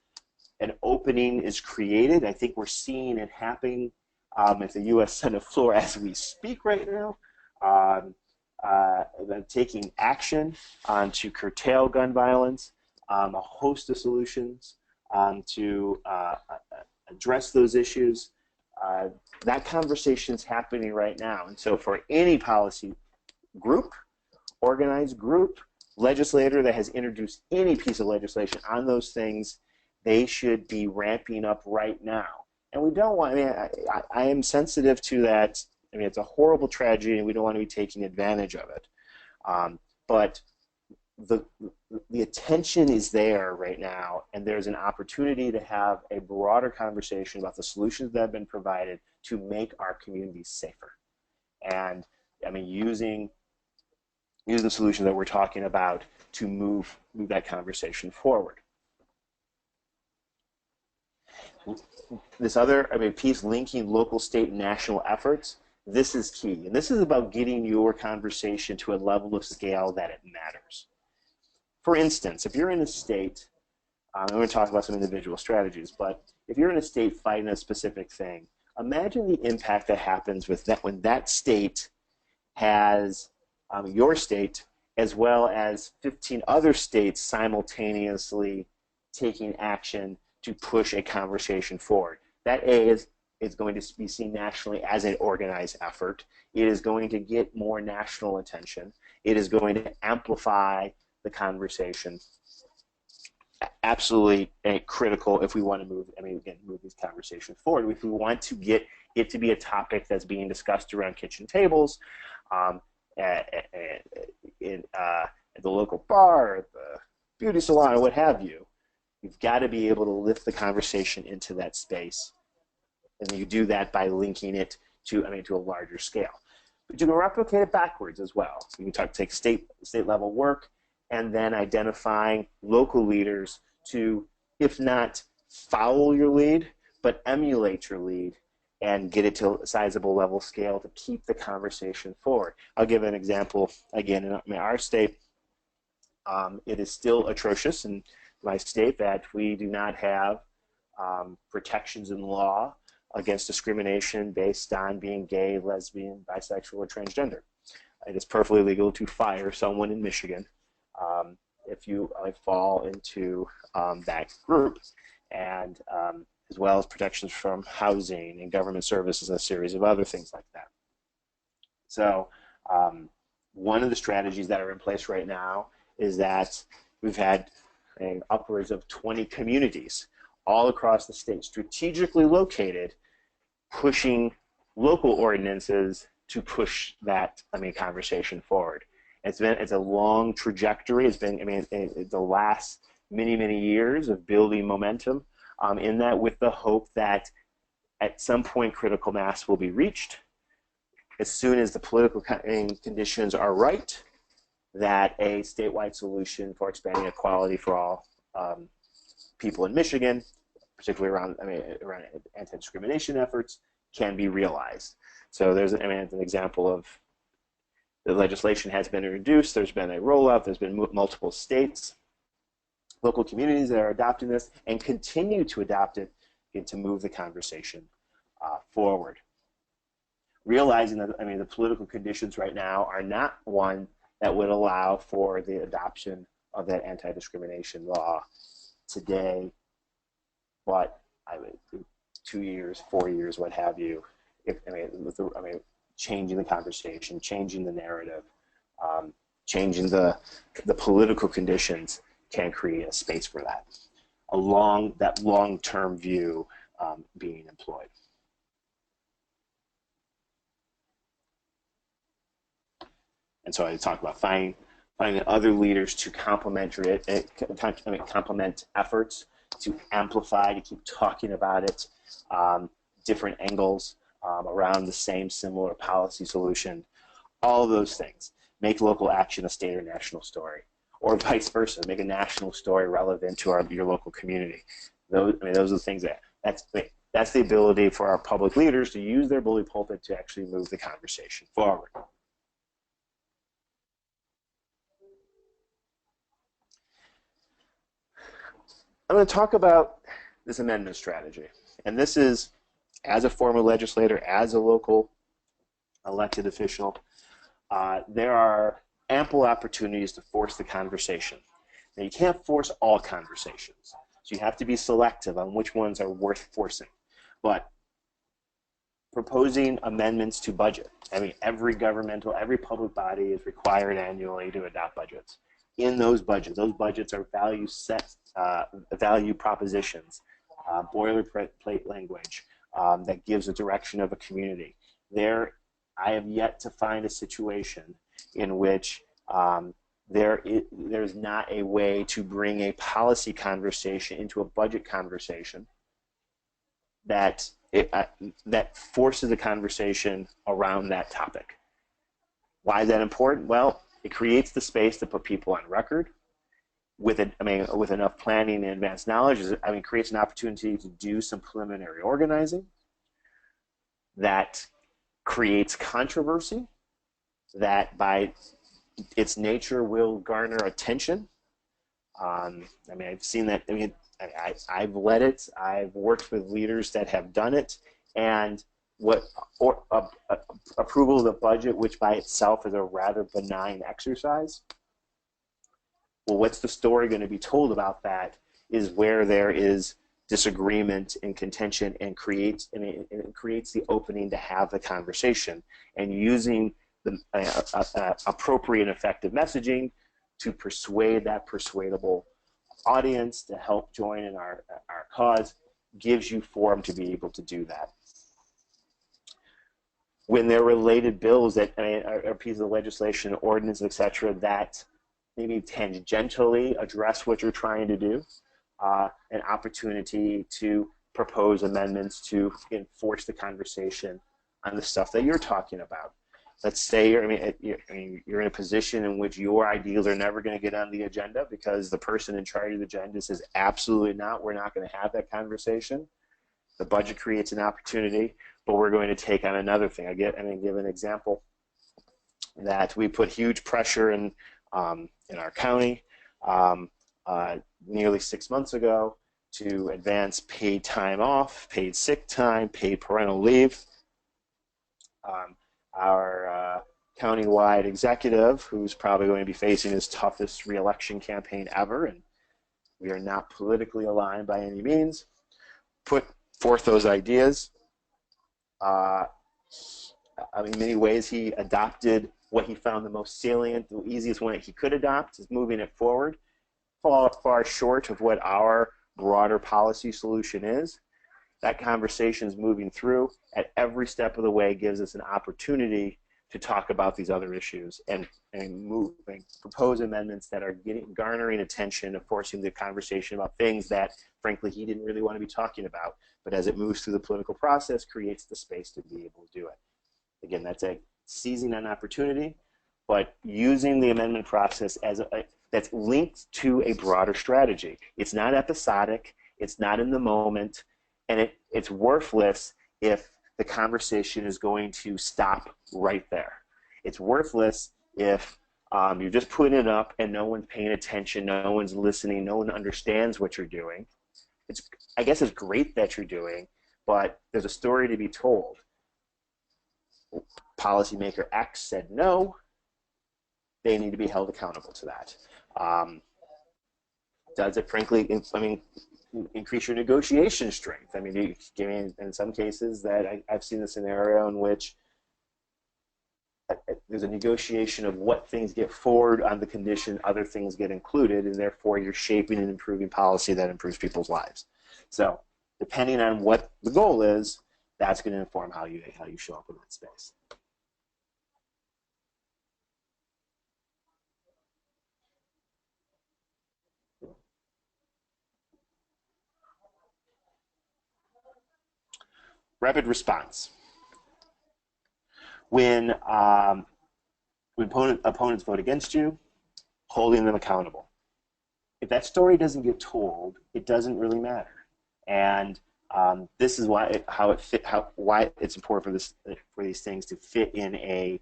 An opening is created. I think we're seeing it happening at the U.S. Senate floor as we speak right now. Taking action to curtail gun violence, a host of solutions to address those issues. That conversation is happening right now. And so for any policy group, organized group, legislator that has introduced any piece of legislation on those things, they should be ramping up right now. And we don't want, I am sensitive to that. It's a horrible tragedy, and we don't want to be taking advantage of it. But the attention is there right now, and there's an opportunity to have a broader conversation about the solutions that have been provided to make our communities safer. And using the solution that we're talking about to move that conversation forward. This other piece, linking local, state, and national efforts. This is key, and this is about getting your conversation to a level of scale that it matters. For instance, if you're in a state, I'm going to talk about some individual strategies, but if you're in a state fighting a specific thing, imagine the impact that happens with that when that state has your state as well as 15 other states simultaneously taking action to push a conversation forward. That is It's going to be seen nationally as an organized effort. It is going to get more national attention. It is going to amplify the conversation. Absolutely critical if we want to move, again, move these conversations forward. If we want to get it to be a topic that's being discussed around kitchen tables, at the local bar, at the beauty salon, or what have you, you've got to be able to lift the conversation into that space. And you do that by linking it to, to a larger scale. But you can replicate it backwards as well. You can take state level work and then identifying local leaders to, if not follow your lead, but emulate your lead and get it to a sizable level scale to keep the conversation forward. I'll give an example. Again, in our state, it is still atrocious in my state that we do not have protections in law against discrimination based on being gay, lesbian, bisexual, or transgender. It is perfectly legal to fire someone in Michigan if you fall into that group, and as well as protections from housing and government services and a series of other things like that. So one of the strategies that are in place right now is that we've had upwards of 20 communities all across the state strategically located pushing local ordinances to push that conversation forward. It's a long trajectory. It's been the last many years of building momentum in that, with the hope that at some point critical mass will be reached as soon as the political conditions are right, that a statewide solution for expanding equality for all people in Michigan, particularly around anti-discrimination efforts, can be realized. So there's an example of the legislation has been introduced. There's been a rollout. There's been multiple states, local communities that are adopting this and continue to adopt it to move the conversation forward. Realizing that the political conditions right now are not one that would allow for the adoption of that anti-discrimination law today, but 2 years, 4 years, what have you. Changing the conversation, changing the narrative, changing the political conditions can create a space for that. That long-term view being employed. And so I talk about finding other leaders to complement efforts, to amplify, to keep talking about it, different angles around the same similar policy solution. All of those things make local action a state or national story, or vice versa, make a national story relevant to your local community. Those are the things that's the ability for our public leaders to use their bully pulpit to actually move the conversation forward. I'm going to talk about this amendment strategy. And this is, as a former legislator, as a local elected official, there are ample opportunities to force the conversation. Now, you can't force all conversations, so you have to be selective on which ones are worth forcing. But proposing amendments to budget, every public body is required annually to adopt budgets. In those budgets are value propositions, boilerplate language that gives a direction of a community. I have yet to find a situation in which there's not a way to bring a policy conversation into a budget conversation that forces a conversation around that topic. Why is that important? Well, it creates the space to put people on record with enough planning and advanced knowledge. It creates an opportunity to do some preliminary organizing that creates controversy that by its nature will garner attention. I've seen that. I've led it. I've worked with leaders that have done it, and approval of the budget, which by itself is a rather benign exercise. Well, what's the story going to be told about that is where there is disagreement and contention, and creates the opening to have the conversation, and using the appropriate and effective messaging to persuade that persuadable audience to help join in our cause gives you forum to be able to do that. When there are related bills that are pieces of legislation, ordinance, etc., that maybe tangentially address what you're trying to do, an opportunity to propose amendments to enforce the conversation on the stuff that you're talking about. Let's say you're in a position in which your ideals are never going to get on the agenda because the person in charge of the agenda says absolutely not, we're not going to have that conversation. The budget creates an opportunity, but we're going to take on another thing. I'm going to give an example that we put huge pressure in our county nearly 6 months ago to advance paid time off, paid sick time, paid parental leave. Our countywide executive, who's probably going to be facing his toughest re-election campaign ever, and we are not politically aligned by any means, put forth those ideas. In many ways, he adopted what he found the most salient, the easiest one that he could adopt, is moving it forward, far short of what our broader policy solution is. That conversation is moving through. At every step of the way gives us an opportunity to talk about these other issues and propose amendments that are garnering attention and forcing the conversation about things that, frankly, he didn't really want to be talking about. But as it moves through the political process, creates the space to be able to do it. Again, that's seizing an opportunity, but using the amendment process that's linked to a broader strategy. It's not episodic. It's not in the moment. And it's worthless if the conversation is going to stop right there. It's worthless if you're just putting it up and no one's paying attention, no one's listening, no one understands what you're doing. I guess it's great that you're doing, but there's a story to be told. Policymaker X said no. They need to be held accountable to that. Does it, frankly, increase your negotiation strength? In some cases that I've seen a scenario in which there's a negotiation of what things get forward on the condition other things get included, and therefore you're shaping and improving policy that improves people's lives. So depending on what the goal is, that's going to inform how you show up in that space. Rapid response. When opponents vote against you, holding them accountable. If that story doesn't get told, it doesn't really matter. And this is why it's important for these things to fit in a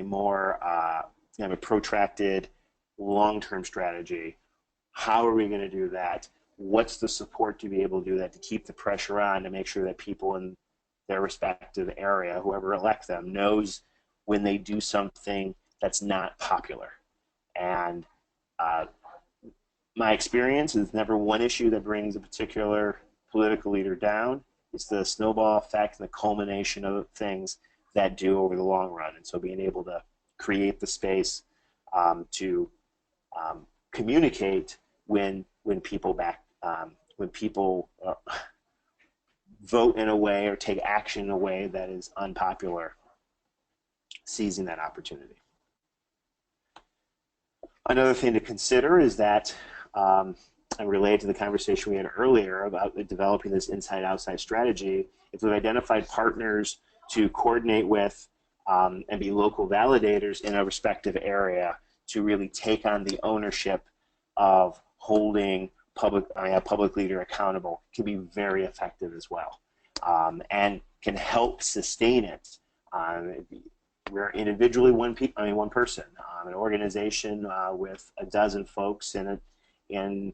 more a protracted, long-term strategy. How are we going to do that? What's the support to be able to do that, to keep the pressure on, to make sure that people in their respective area, whoever elects them, knows when they do something that's not popular. And my experience is never one issue that brings a particular political leader down. It's the snowball effect and the culmination of things that do over the long run. And so being able to create the space to communicate when people vote in a way or take action in a way that is unpopular, seizing that opportunity. Another thing to consider is that, and related to the conversation we had earlier about developing this inside-outside strategy, if we've identified partners to coordinate with and be local validators in a respective area to really take on the ownership of holding a public leader accountable, can be very effective as well, and can help sustain it. We're individually one person. An organization with a dozen folks in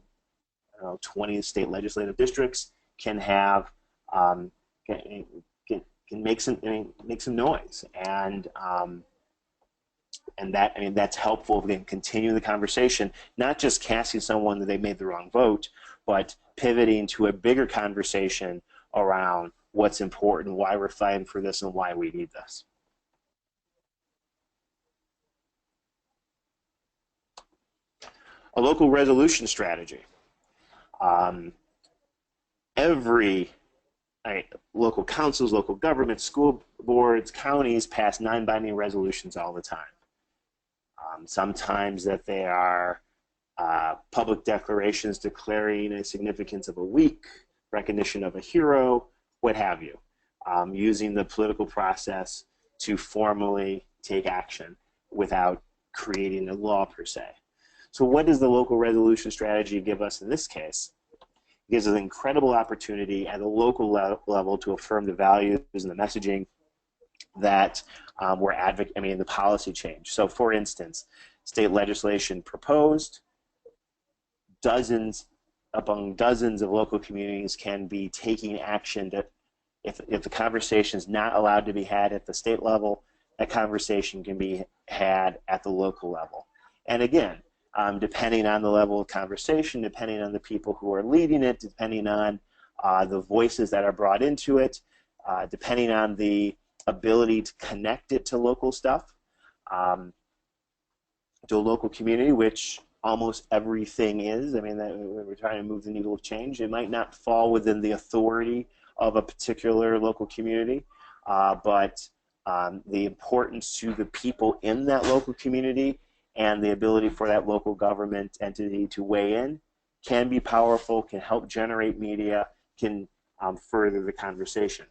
20 state legislative districts can have can make some noise, and And that, I mean, that's helpful if they can continue the conversation, not just casting someone that they made the wrong vote, but pivoting to a bigger conversation around what's important, why we're fighting for this, and why we need this. A local resolution strategy. Every local councils, local governments, school boards, counties pass non-binding resolutions all the time. Sometimes that they are public declarations declaring a significance of a week, recognition of a hero, what have you, using the political process to formally take action without creating a law per se. So what does the local resolution strategy give us in this case? It gives us an incredible opportunity at a local level to affirm the values and the messaging that we're advocating, the policy change. So for instance, state legislation proposed, among dozens of local communities can be taking action to, if the conversation is not allowed to be had at the state level, that conversation can be had at the local level. And again, depending on the level of conversation, depending on the people who are leading it, depending on the voices that are brought into it, depending on the ability to connect it to local stuff, to a local community, which almost everything is. I mean, when we're trying to move the needle of change, it might not fall within the authority of a particular local community, but the importance to the people in that local community and the ability for that local government entity to weigh in can be powerful, can help generate media, can further the conversation,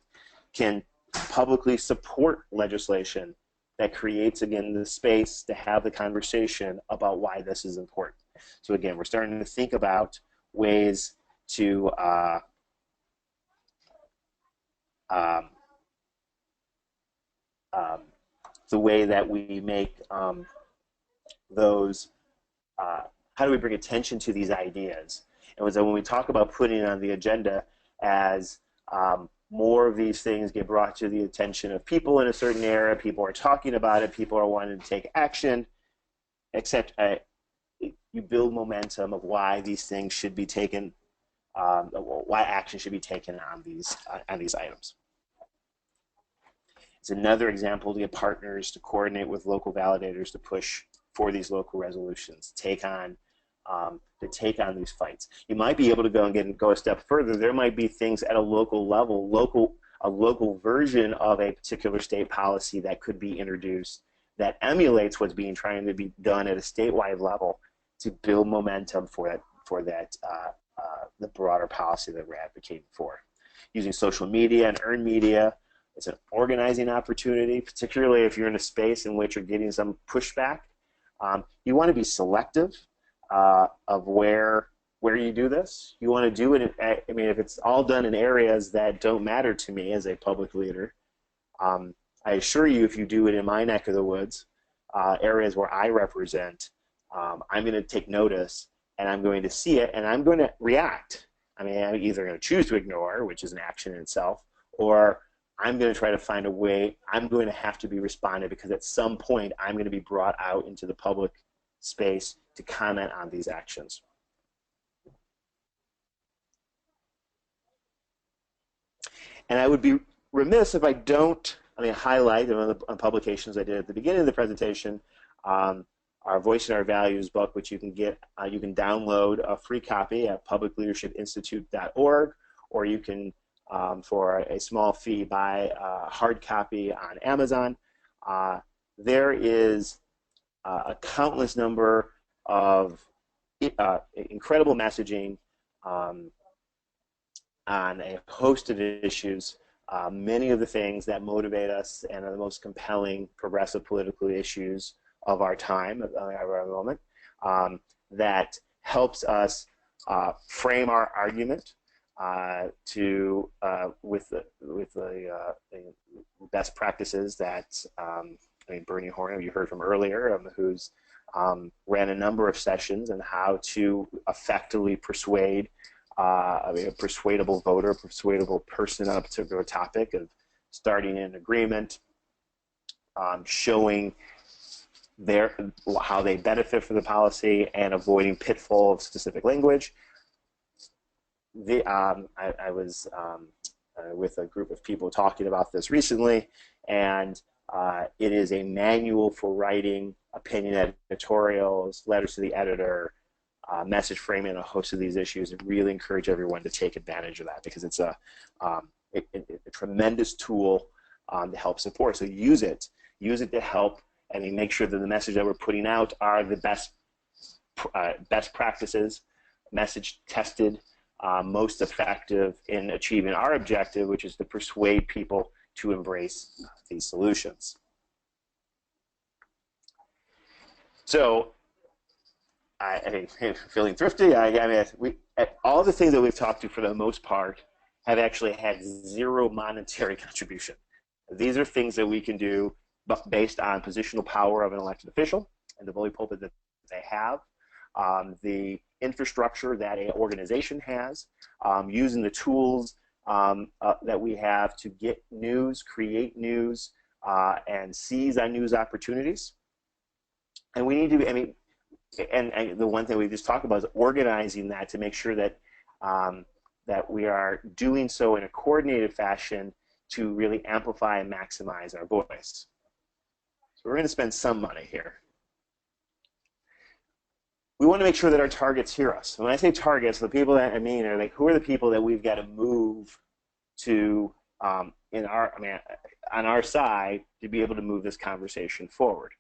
can publicly support legislation that creates, again, the space to have the conversation about why this is important. So again, we're starting to think about ways to the way that we make those, how do we bring attention to these ideas? And so when we talk about putting it on the agenda, as more of these things get brought to the attention of people in a certain area, people are talking about it, people are wanting to take action, except you build momentum of why these things should be taken, why action should be taken on these items. It's another example to get partners to coordinate with local validators to push for these local resolutions, to take on these fights. You might be able to go a step further. There might be things at a local level, a local version of a particular state policy that could be introduced that emulates what's trying to be done at a statewide level to build momentum for the broader policy that we're advocating for. Using social media and earned media, it's an organizing opportunity, particularly if you're in a space in which you're getting some pushback. You want to be selective of where you do this. You want to do it, if it's all done in areas that don't matter to me as a public leader, I assure you if you do it in my neck of the woods, areas where I represent, I'm going to take notice and I'm going to see it and I'm going to react. I'm either going to choose to ignore, which is an action in itself, or I'm going to try to find a way. I'm going to have to be responded because at some point I'm going to be brought out into the public space to comment on these actions. And I would be remiss if I don't highlight one of the publications I did at the beginning of the presentation, our Voice and Our Values book, which you can get, you can download a free copy at publicleadershipinstitute.org, or you can, for a small fee, buy a hard copy on Amazon. There is a countless number of incredible messaging on a host of issues, many of the things that motivate us and are the most compelling progressive political issues of our time, of our moment, that helps us frame our argument with the best practices that Bernie Horn, who you heard from earlier, who's ran a number of sessions on how to effectively persuade a persuadable voter, persuadable person on a particular topic, of starting an agreement, showing how they benefit from the policy and avoiding pitfall of specific language. I was with a group of people talking about this recently, and it is a manual for writing opinion editorials, letters to the editor, message framing, and a host of these issues, and really encourage everyone to take advantage of that because it's a tremendous tool to help support. So use it to help, and make sure that the message that we're putting out are the best practices, message tested, most effective in achieving our objective, which is to persuade people to embrace these solutions. So, I mean, feeling thrifty. All the things that we've talked to, for the most part, have actually had zero monetary contribution. These are things that we can do based on positional power of an elected official and the bully pulpit that they have, the infrastructure that an organization has, using the tools that we have to get news, create news, and seize on news opportunities. And we need to be, and the one thing we just talked about is organizing that to make sure that that we are doing so in a coordinated fashion to really amplify and maximize our voice. So we're going to spend some money here. We want to make sure that our targets hear us. When I say targets, the people that I mean are like, who are the people that we've got to move to on our side to be able to move this conversation forward.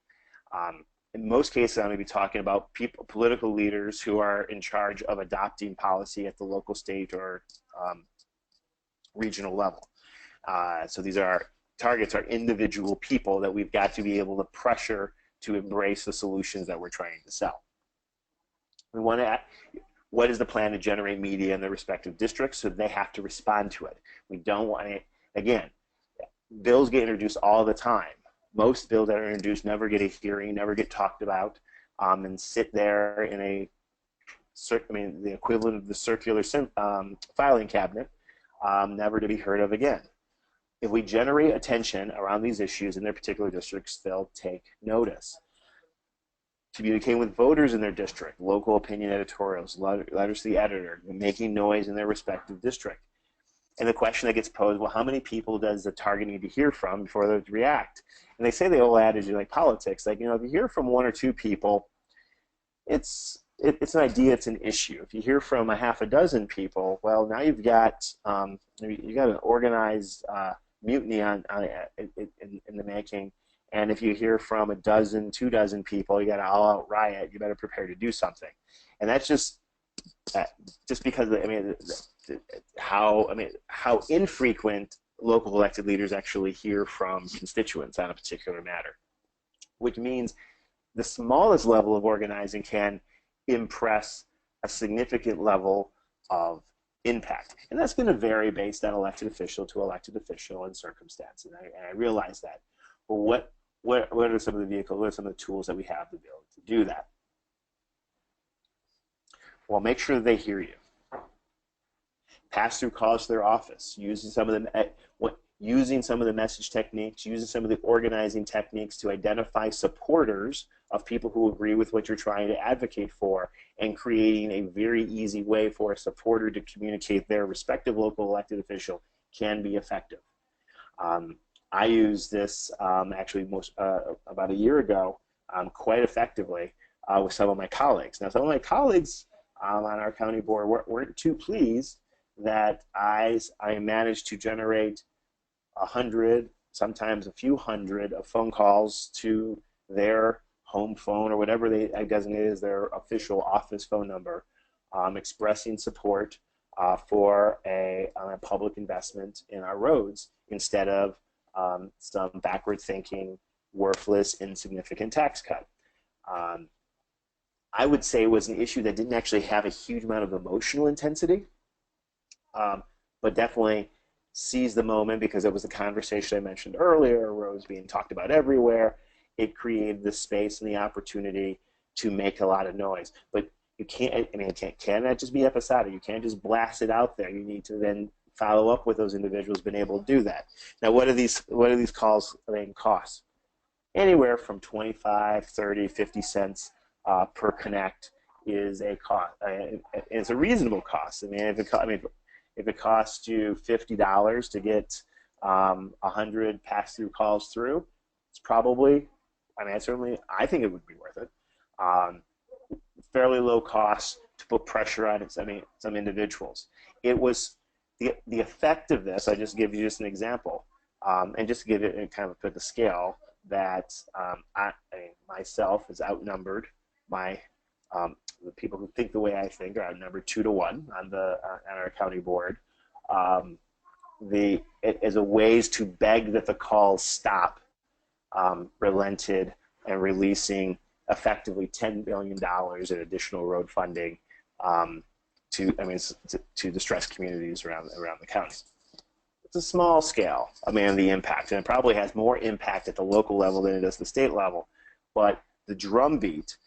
In most cases, I'm going to be talking about political leaders who are in charge of adopting policy at the local, state, or regional level. So these are targets, are individual people that we've got to be able to pressure to embrace the solutions that we're trying to sell. We want to, what is the plan to generate media in the respective districts, so they have to respond to it. We don't want it, again, bills get introduced all the time. Most bills that are introduced never get a hearing, never get talked about, and sit there in the equivalent of the circular filing cabinet, never to be heard of again. If we generate attention around these issues in their particular districts, they'll take notice. Communicating with voters in their district, local opinion editorials, letters to the editor, making noise in their respective district. And the question that gets posed, well, how many people does the target need to hear from before they react? And they say the old adage, like politics, like, if you hear from one or two people, it's an idea, it's an issue. If you hear from a half a dozen people, well, now you've got an organized mutiny in the making. And if you hear from a dozen, 2 dozen people, you got an all-out riot. You better prepare to do something. And that's just because how infrequent local elected leaders actually hear from constituents on a particular matter, which means the smallest level of organizing can impress a significant level of impact. And that's going to vary based on elected official to elected official and circumstance. And I realize that. But what are some of the vehicles, what are some of the tools that we have to be able to do that? Well, make sure that they hear you. Pass through calls to their office, using some of the message techniques, using some of the organizing techniques to identify supporters of people who agree with what you're trying to advocate for, and creating a very easy way for a supporter to communicate their respective local elected official can be effective. I used this actually about a year ago quite effectively with some of my colleagues. Now, some of my colleagues on our county board weren't too pleased that I managed to generate 100, sometimes a few hundred of phone calls to their home phone or whatever they designate as their official office phone number, expressing support for a public investment in our roads instead of some backward-thinking, worthless, insignificant tax cut. I would say it was an issue that didn't actually have a huge amount of emotional intensity, but definitely seized the moment because it was a conversation I mentioned earlier where it was being talked about everywhere. It created the space and the opportunity to make a lot of noise. But you can't, it cannot just be episodic. You can't just blast it out there. You need to then follow up with those individuals, been able to do that. Now, what do these calls cost? anywhere from 25, 30, 50 cents per connect is a cost. It's a reasonable cost. I mean, if it costs you $50 to get 100 pass-through calls through, it's probably, I think it would be worth it. Fairly low cost to put pressure on some individuals. It was the effect of this. I just give you just an example, and just to give it kind of put the scale that myself is outnumbered. The people who think the way I think are outnumbered 2 to 1 on our county board. As a ways to beg that the calls stop, relented and releasing effectively $10 billion in additional road funding to distressed communities around the county. It's a small scale, the impact, and it probably has more impact at the local level than it does the state level. But the drumbeat,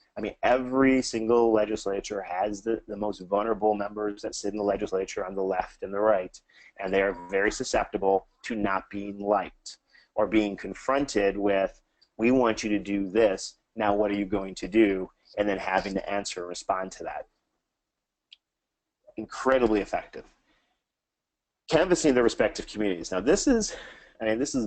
every single legislature has the most vulnerable members that sit in the legislature on the left and the right, and they are very susceptible to not being liked or being confronted with, we want you to do this, now what are you going to do? And then having to answer and respond to that. Incredibly effective. Canvassing the respective communities. Now this is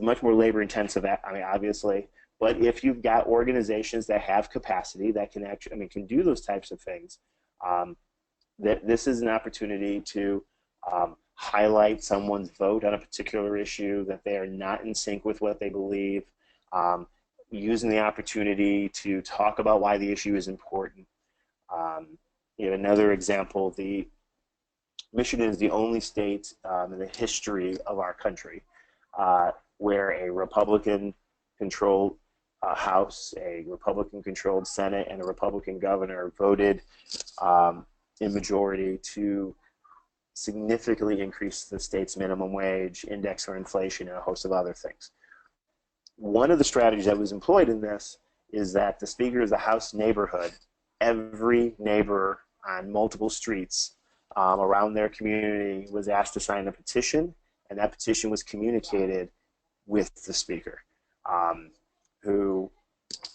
much more labor intensive, obviously, but if you've got organizations that have capacity that can actually, can do those types of things, this is an opportunity to highlight someone's vote on a particular issue, that they are not in sync with what they believe, using the opportunity to talk about why the issue is important. Another example, Michigan is the only state in the history of our country where a Republican-controlled House, a Republican-controlled Senate, and a Republican governor voted in majority to significantly increase the state's minimum wage, index for inflation, and a host of other things. One of the strategies that was employed in this is that the Speaker of the House neighborhood, every neighbor on multiple streets around their community was asked to sign a petition, and that petition was communicated with the Speaker, who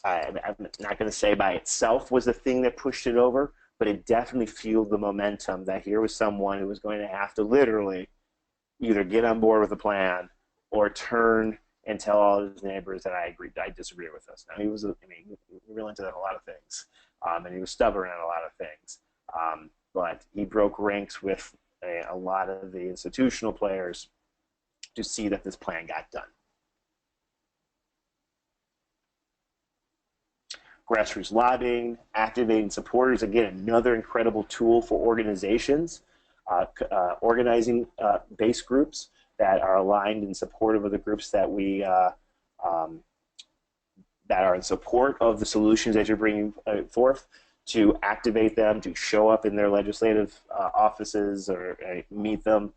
I'm not going to say by itself was the thing that pushed it over, but it definitely fueled the momentum that here was someone who was going to have to literally either get on board with the plan or turn and tell all his neighbors that I disagree with this. Now he relented on a lot of things, and he was stubborn on a lot of things, but he broke ranks with a lot of the institutional players to see that this plan got done. Grassroots lobbying, activating supporters, again, another incredible tool for organizations, organizing base groups that are aligned and supportive of the groups that that are in support of the solutions that you're bringing forth, to activate them, to show up in their legislative offices or meet them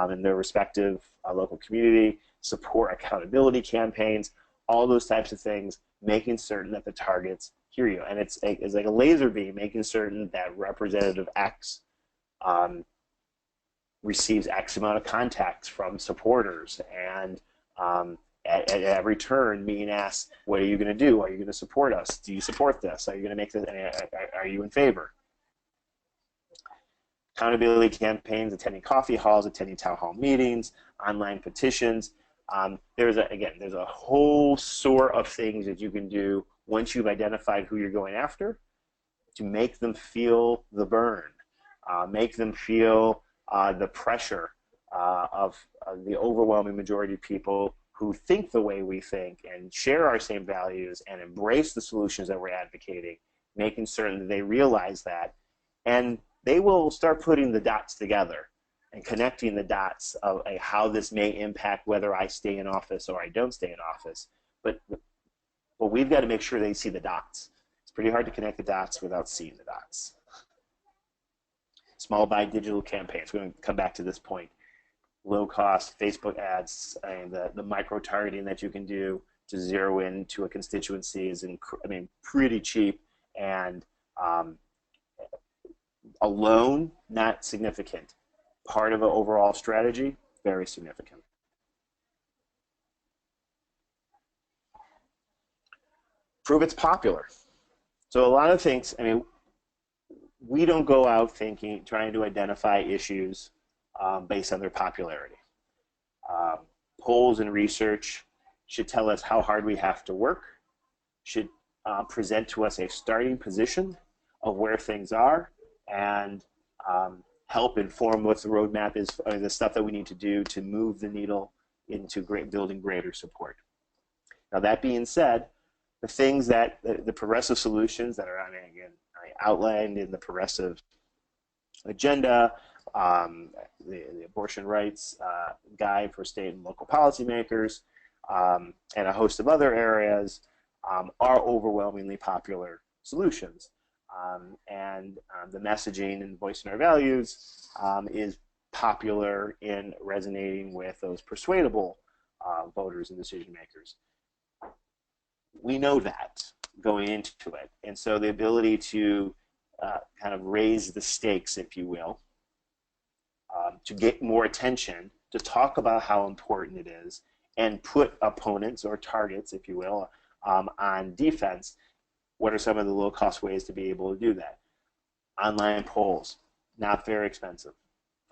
in their respective local community, support accountability campaigns, all those types of things, making certain that the targets hear you. And it's like a laser beam, making certain that Representative X receives X amount of contacts from supporters, and at every turn being asked, what are you going to do? Are you going to support us? Do you support this? Are you going to make this? Are you in favor? Accountability campaigns, attending coffee halls, attending town hall meetings, online petitions. There's a whole sort of things that you can do once you've identified who you're going after to make them feel the burn, make them feel the pressure of the overwhelming majority of people who think the way we think and share our same values and embrace the solutions that we're advocating, making certain that they realize that, and they will start putting the dots together and connecting the dots of how this may impact whether I stay in office or I don't stay in office. But we've got to make sure they see the dots. It's pretty hard to connect the dots without seeing the dots. Small buy digital campaigns. We're going to come back to this point. Low cost Facebook ads, and the micro targeting that you can do to zero in to a constituency is pretty cheap, and alone not significant. Part of an overall strategy, very significant. Prove it's popular. So a lot of things, I mean, we don't go out trying to identify issues based on their popularity. Polls and research should tell us how hard we have to work, should present to us a starting position of where things are, and help inform what the roadmap is, the stuff that we need to do to move the needle into building greater support. Now, that being said, the things that the progressive solutions that are outlined in the progressive agenda, the abortion rights guide for state and local policymakers, and a host of other areas are overwhelmingly popular solutions. The messaging and voicing our values is popular in resonating with those persuadable voters and decision makers. We know that going into it, and so the ability to kind of raise the stakes, if you will, to get more attention, to talk about how important it is, and put opponents or targets, if you will, on defense. What are some of the low-cost ways to be able to do that? Online polls, not very expensive,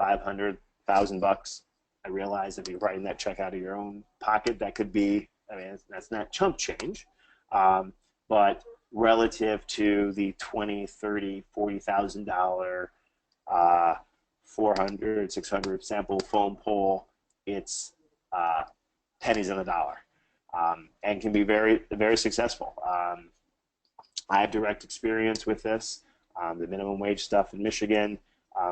$500,000. I realize if you're writing that check out of your own pocket, that could be, I mean, that's not chump change, but relative to the $20,000, $30,000, $40,000, 400, 600 sample phone poll, it's pennies on the dollar, and can be very, very successful. I have direct experience with this. The minimum wage stuff in Michigan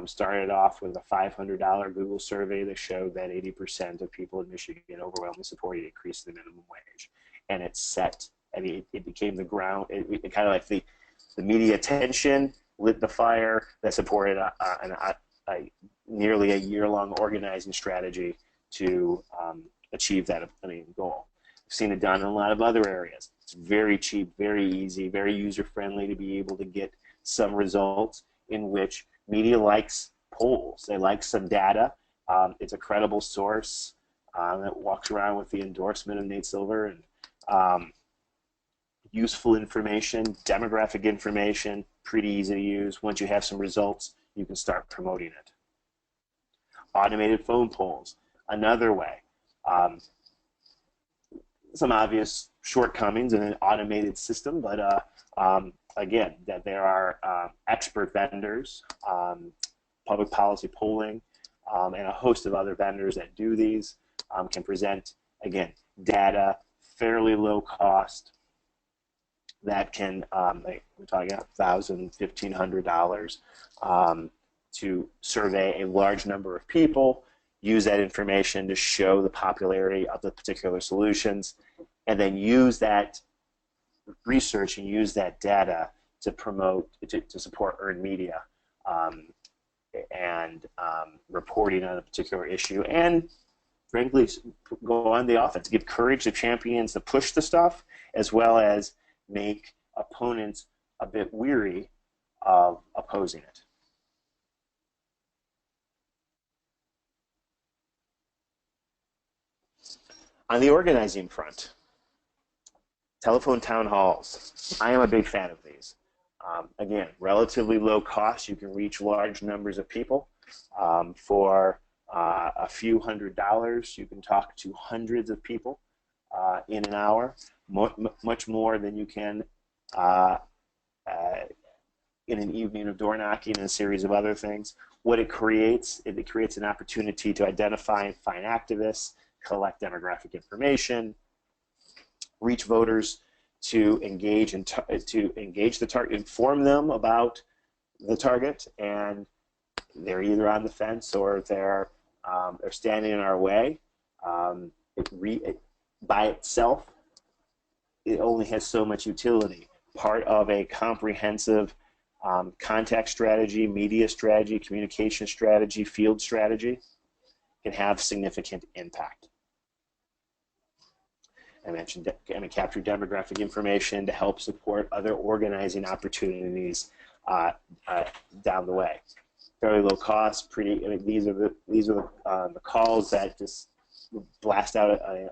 started off with a $500 Google survey that showed that 80% of people in Michigan overwhelmingly supported increase in the minimum wage. And it set, I mean, it became the ground, it kind of like the media attention lit the fire that supported nearly a year-long organizing strategy to achieve that goal. I've seen it done in a lot of other areas. It's very cheap, very easy, very user-friendly to be able to get some results in which media likes polls. They like some data. It's a credible source that walks around with the endorsement of Nate Silver, and useful information, demographic information, pretty easy to use. Once you have some results, you can start promoting it. Automated phone polls, another way. Some obvious shortcomings in an automated system, but again, that there are expert vendors, public policy polling, and a host of other vendors that do these, can present, again, data, fairly low cost, that can, we're talking about $1,000, $1,500 to survey a large number of people, use that information to show the popularity of the particular solutions, and then use that research and use that data to promote, to support earned media and reporting on a particular issue, and frankly go on the offense, give courage to champions to push the stuff, as well as make opponents a bit weary of opposing it. On the organizing front, telephone town halls. I am a big fan of these. Again, relatively low cost. You can reach large numbers of people. For a few $100s, you can talk to hundreds of people in an hour, much more than you can in an evening of door knocking and a series of other things. What it creates an opportunity to identify and find activists, collect demographic information, reach voters, to engage and to engage the target, inform them about the target, and they're either on the fence or they're standing in our way. By itself, it only has so much utility. Part of a comprehensive contact strategy, media strategy, communication strategy, field strategy can have significant impact. I mentioned capture demographic information to help support other organizing opportunities down the way. Fairly low cost. These are the calls that just blast out a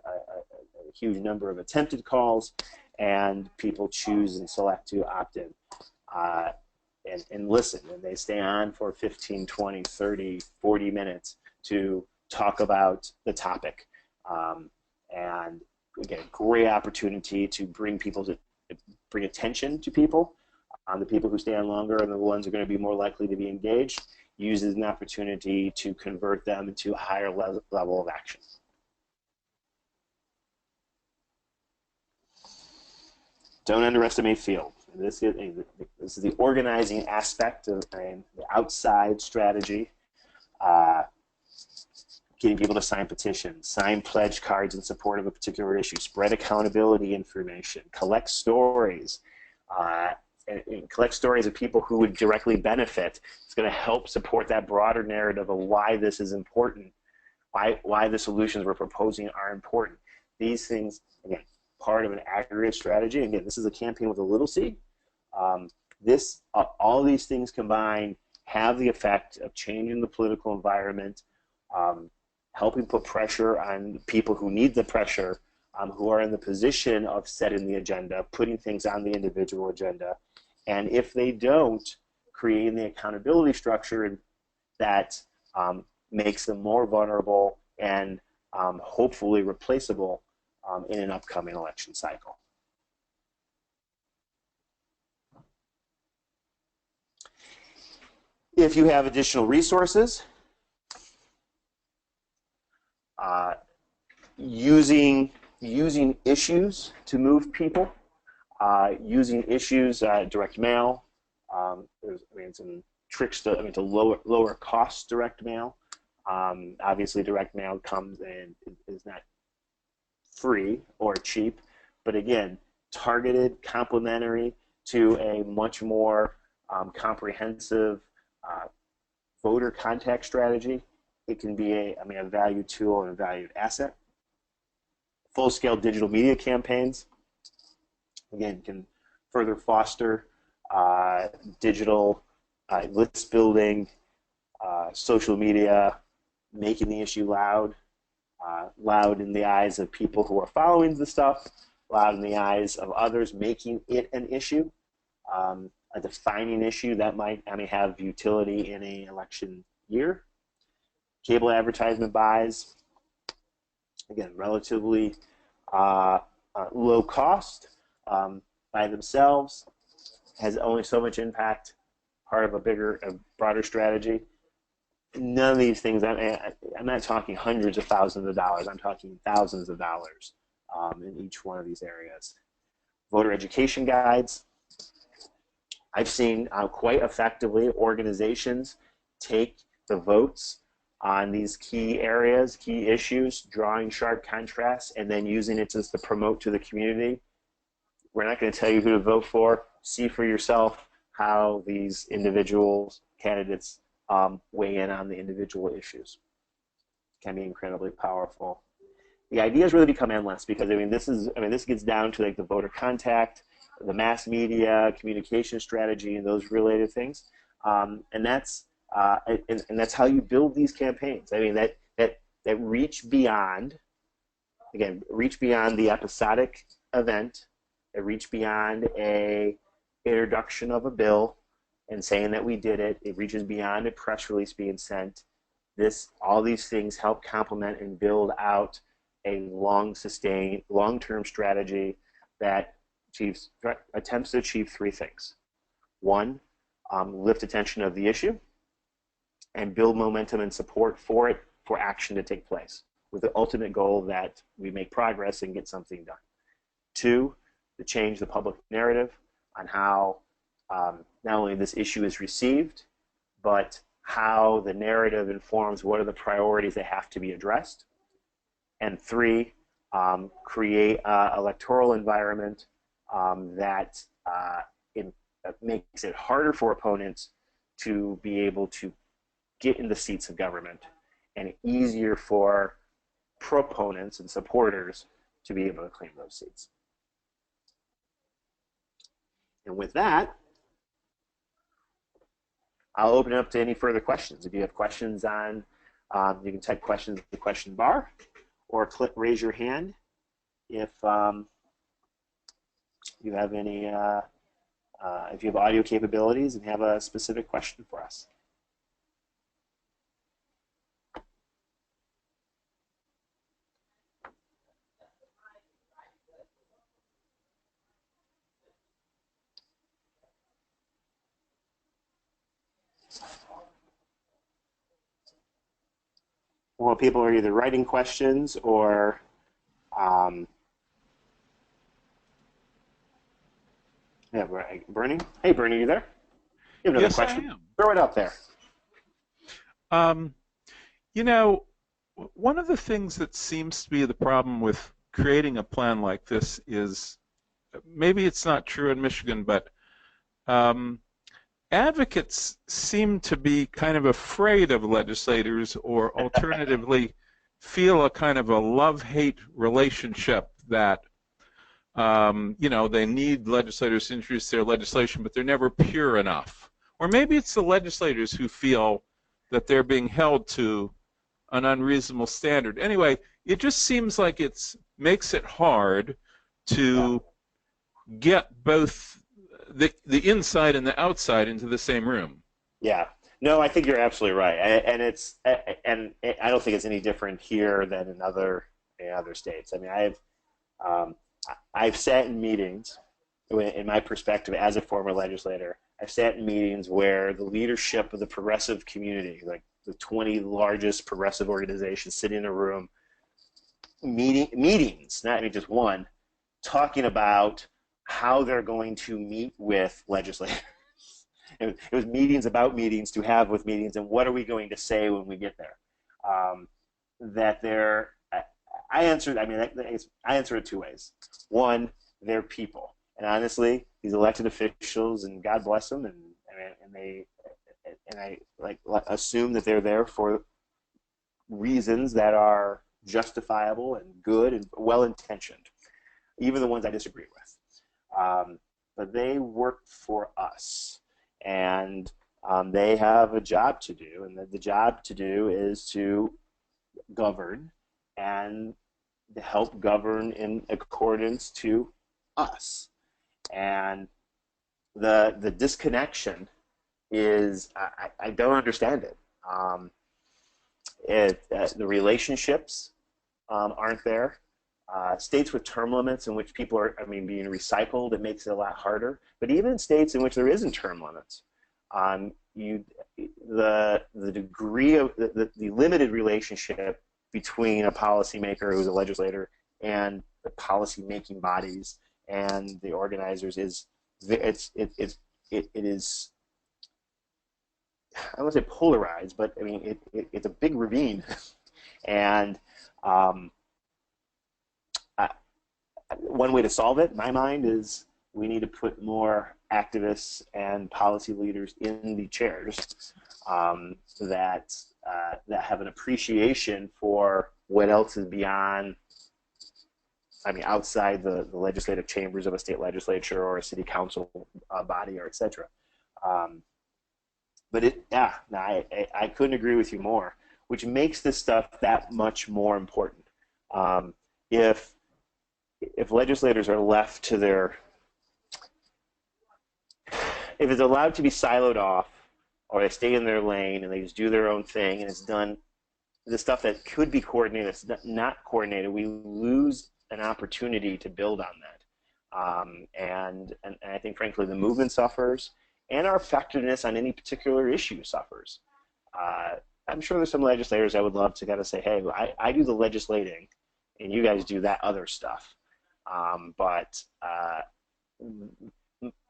huge number of attempted calls, and people choose and select to opt in and listen, and they stay on for 15, 20, 30, 40 minutes to talk about the topic. And again, great opportunity to bring attention to people. The people who stay on longer are the ones who are going to be more likely to be engaged. Use it as an opportunity to convert them into a higher level of action. Don't underestimate field. This is the organizing aspect of the outside strategy. Getting people to sign petitions, sign pledge cards in support of a particular issue, spread accountability information, collect stories, and collect stories of people who would directly benefit. It's going to help support that broader narrative of why this is important, why the solutions we're proposing are important. These things, again, part of an aggregate strategy. Again, this is a campaign with a little c. All these things combined have the effect of changing the political environment, helping put pressure on people who need the pressure, who are in the position of setting the agenda, putting things on the individual agenda. And if they don't, creating the accountability structure that makes them more vulnerable and hopefully replaceable in an upcoming election cycle. If you have additional resources, using issues to move people, using issues, direct mail. There's some tricks to lower cost direct mail. Obviously, direct mail comes and is not free or cheap, but again, targeted, complementary to a much more comprehensive voter contact strategy. It can be a valued tool and a valued asset. Full-scale digital media campaigns, again, can further foster digital list building, social media, making the issue loud, loud in the eyes of people who are following the stuff, loud in the eyes of others, making it an issue, a defining issue that might have utility in an election year. Cable advertisement buys, again, relatively low cost by themselves, has only so much impact, part of a broader strategy. None of these things, I'm not talking hundreds of thousands of dollars, I'm talking thousands of dollars in each one of these areas. Voter education guides. I've seen quite effectively organizations take the votes on these key areas, key issues, drawing sharp contrasts, and then using it just to promote to the community. We're not going to tell you who to vote for. See for yourself how these individual candidates weigh in on the individual issues. It can be incredibly powerful. The ideas really become endless because this gets down to like the voter contact, the mass media, communication strategy, and those related things, and that's how you build these campaigns. That reach beyond, again, reach beyond the episodic event, that reach beyond a introduction of a bill and saying that we did it. It reaches beyond a press release being sent. All these things help complement and build out a long-term strategy that attempts to achieve three things. One, lift attention of the issue and build momentum and support for it, for action to take place, with the ultimate goal that we make progress and get something done. Two, to change the public narrative on how not only this issue is received, but how the narrative informs what are the priorities that have to be addressed. And three, create an electoral environment that makes it harder for opponents to be able to get in the seats of government and easier for proponents and supporters to be able to claim those seats. And with that, I'll open it up to any further questions. If you have questions on, you can type questions in the question bar or raise your hand if you have any, if you have audio capabilities and have a specific question for us. Well, people are either writing questions or yeah, Bernie. Hey, Bernie, you there? You have another Yes, question? I am. Throw it out there. You know, one of the things that seems to be the problem with creating a plan like this is, maybe it's not true in Michigan, but advocates seem to be kind of afraid of legislators, or alternatively feel a kind of a love-hate relationship that they need legislators to introduce their legislation, but they're never pure enough. Or maybe it's the legislators who feel that they're being held to an unreasonable standard. Anyway, it just seems like it makes it hard to get both the inside and the outside into the same room. Yeah. No, I think you're absolutely right, and I don't think it's any different here than in other states. I mean, I've sat in meetings, in my perspective as a former legislator, I've sat in meetings where the leadership of the progressive community, like the 20 largest progressive organizations, sit in a room, meetings, not even just one, talking about how they're going to meet with legislators. It was meetings about meetings to have with meetings, and what are we going to say when we get there? I answered it two ways. One, they're people, and honestly, these elected officials, and God bless them, and I assume that they're there for reasons that are justifiable and good and well intentioned, even the ones I disagree with. But they work for us, and they have a job to do, and the job to do is to govern and to help govern in accordance to us. And the disconnection is, I don't understand it. The relationships aren't there. States with term limits in which people are, being recycled, it makes it a lot harder. But even in states in which there isn't term limits, the degree of the limited relationship between a policymaker who's a legislator and the policy-making bodies and the organizers is I don't want to say polarized, but it's a big ravine, and one way to solve it, in my mind, is we need to put more activists and policy leaders in the chairs that have an appreciation for what else is beyond, outside the legislative chambers of a state legislature or a city council body, or etc. But I couldn't agree with you more, which makes this stuff that much more important. If legislators are left to if it's allowed to be siloed off, or they stay in their lane and they just do their own thing, and it's done, the stuff that could be coordinated, it's not coordinated, we lose an opportunity to build on that. And I think, frankly, the movement suffers, and our effectiveness on any particular issue suffers. I'm sure there's some legislators I would love to kind of say, hey, I do the legislating, and you guys do that other stuff. But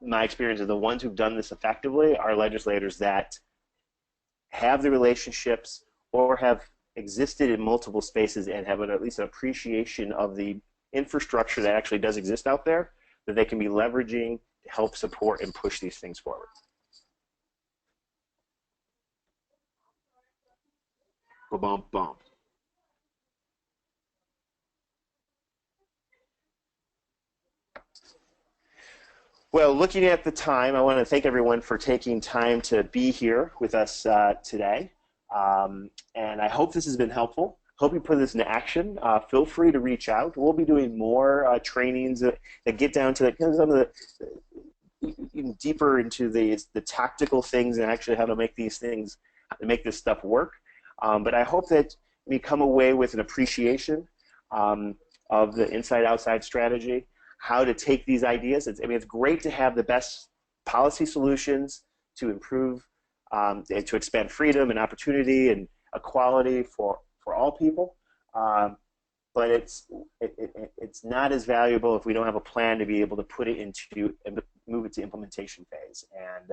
my experience is the ones who've done this effectively are legislators that have the relationships or have existed in multiple spaces and have at least an appreciation of the infrastructure that actually does exist out there that they can be leveraging to help support and push these things forward. Ba-bum-bum. Well, looking at the time, I want to thank everyone for taking time to be here with us today. And I hope this has been helpful. Hope you put this into action. Feel free to reach out. We'll be doing more trainings that get down to some of the deeper into the tactical things and actually how to make these things, make this stuff work. But I hope that we come away with an appreciation of the inside-outside strategy, how to take these ideas. It's great to have the best policy solutions to improve, to expand freedom and opportunity and equality for all people. But it's not as valuable if we don't have a plan to be able to put it into and move it to implementation phase. And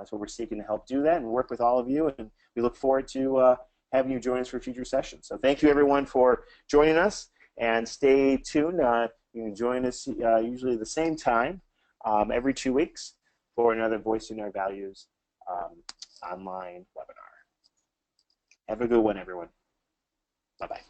so we're seeking to help do that and work with all of you. And we look forward to having you join us for future sessions. So thank you, everyone, for joining us. And stay tuned. You can join us usually the same time every 2 weeks for another Voicing Our Values online webinar. Have a good one, everyone. Bye-bye.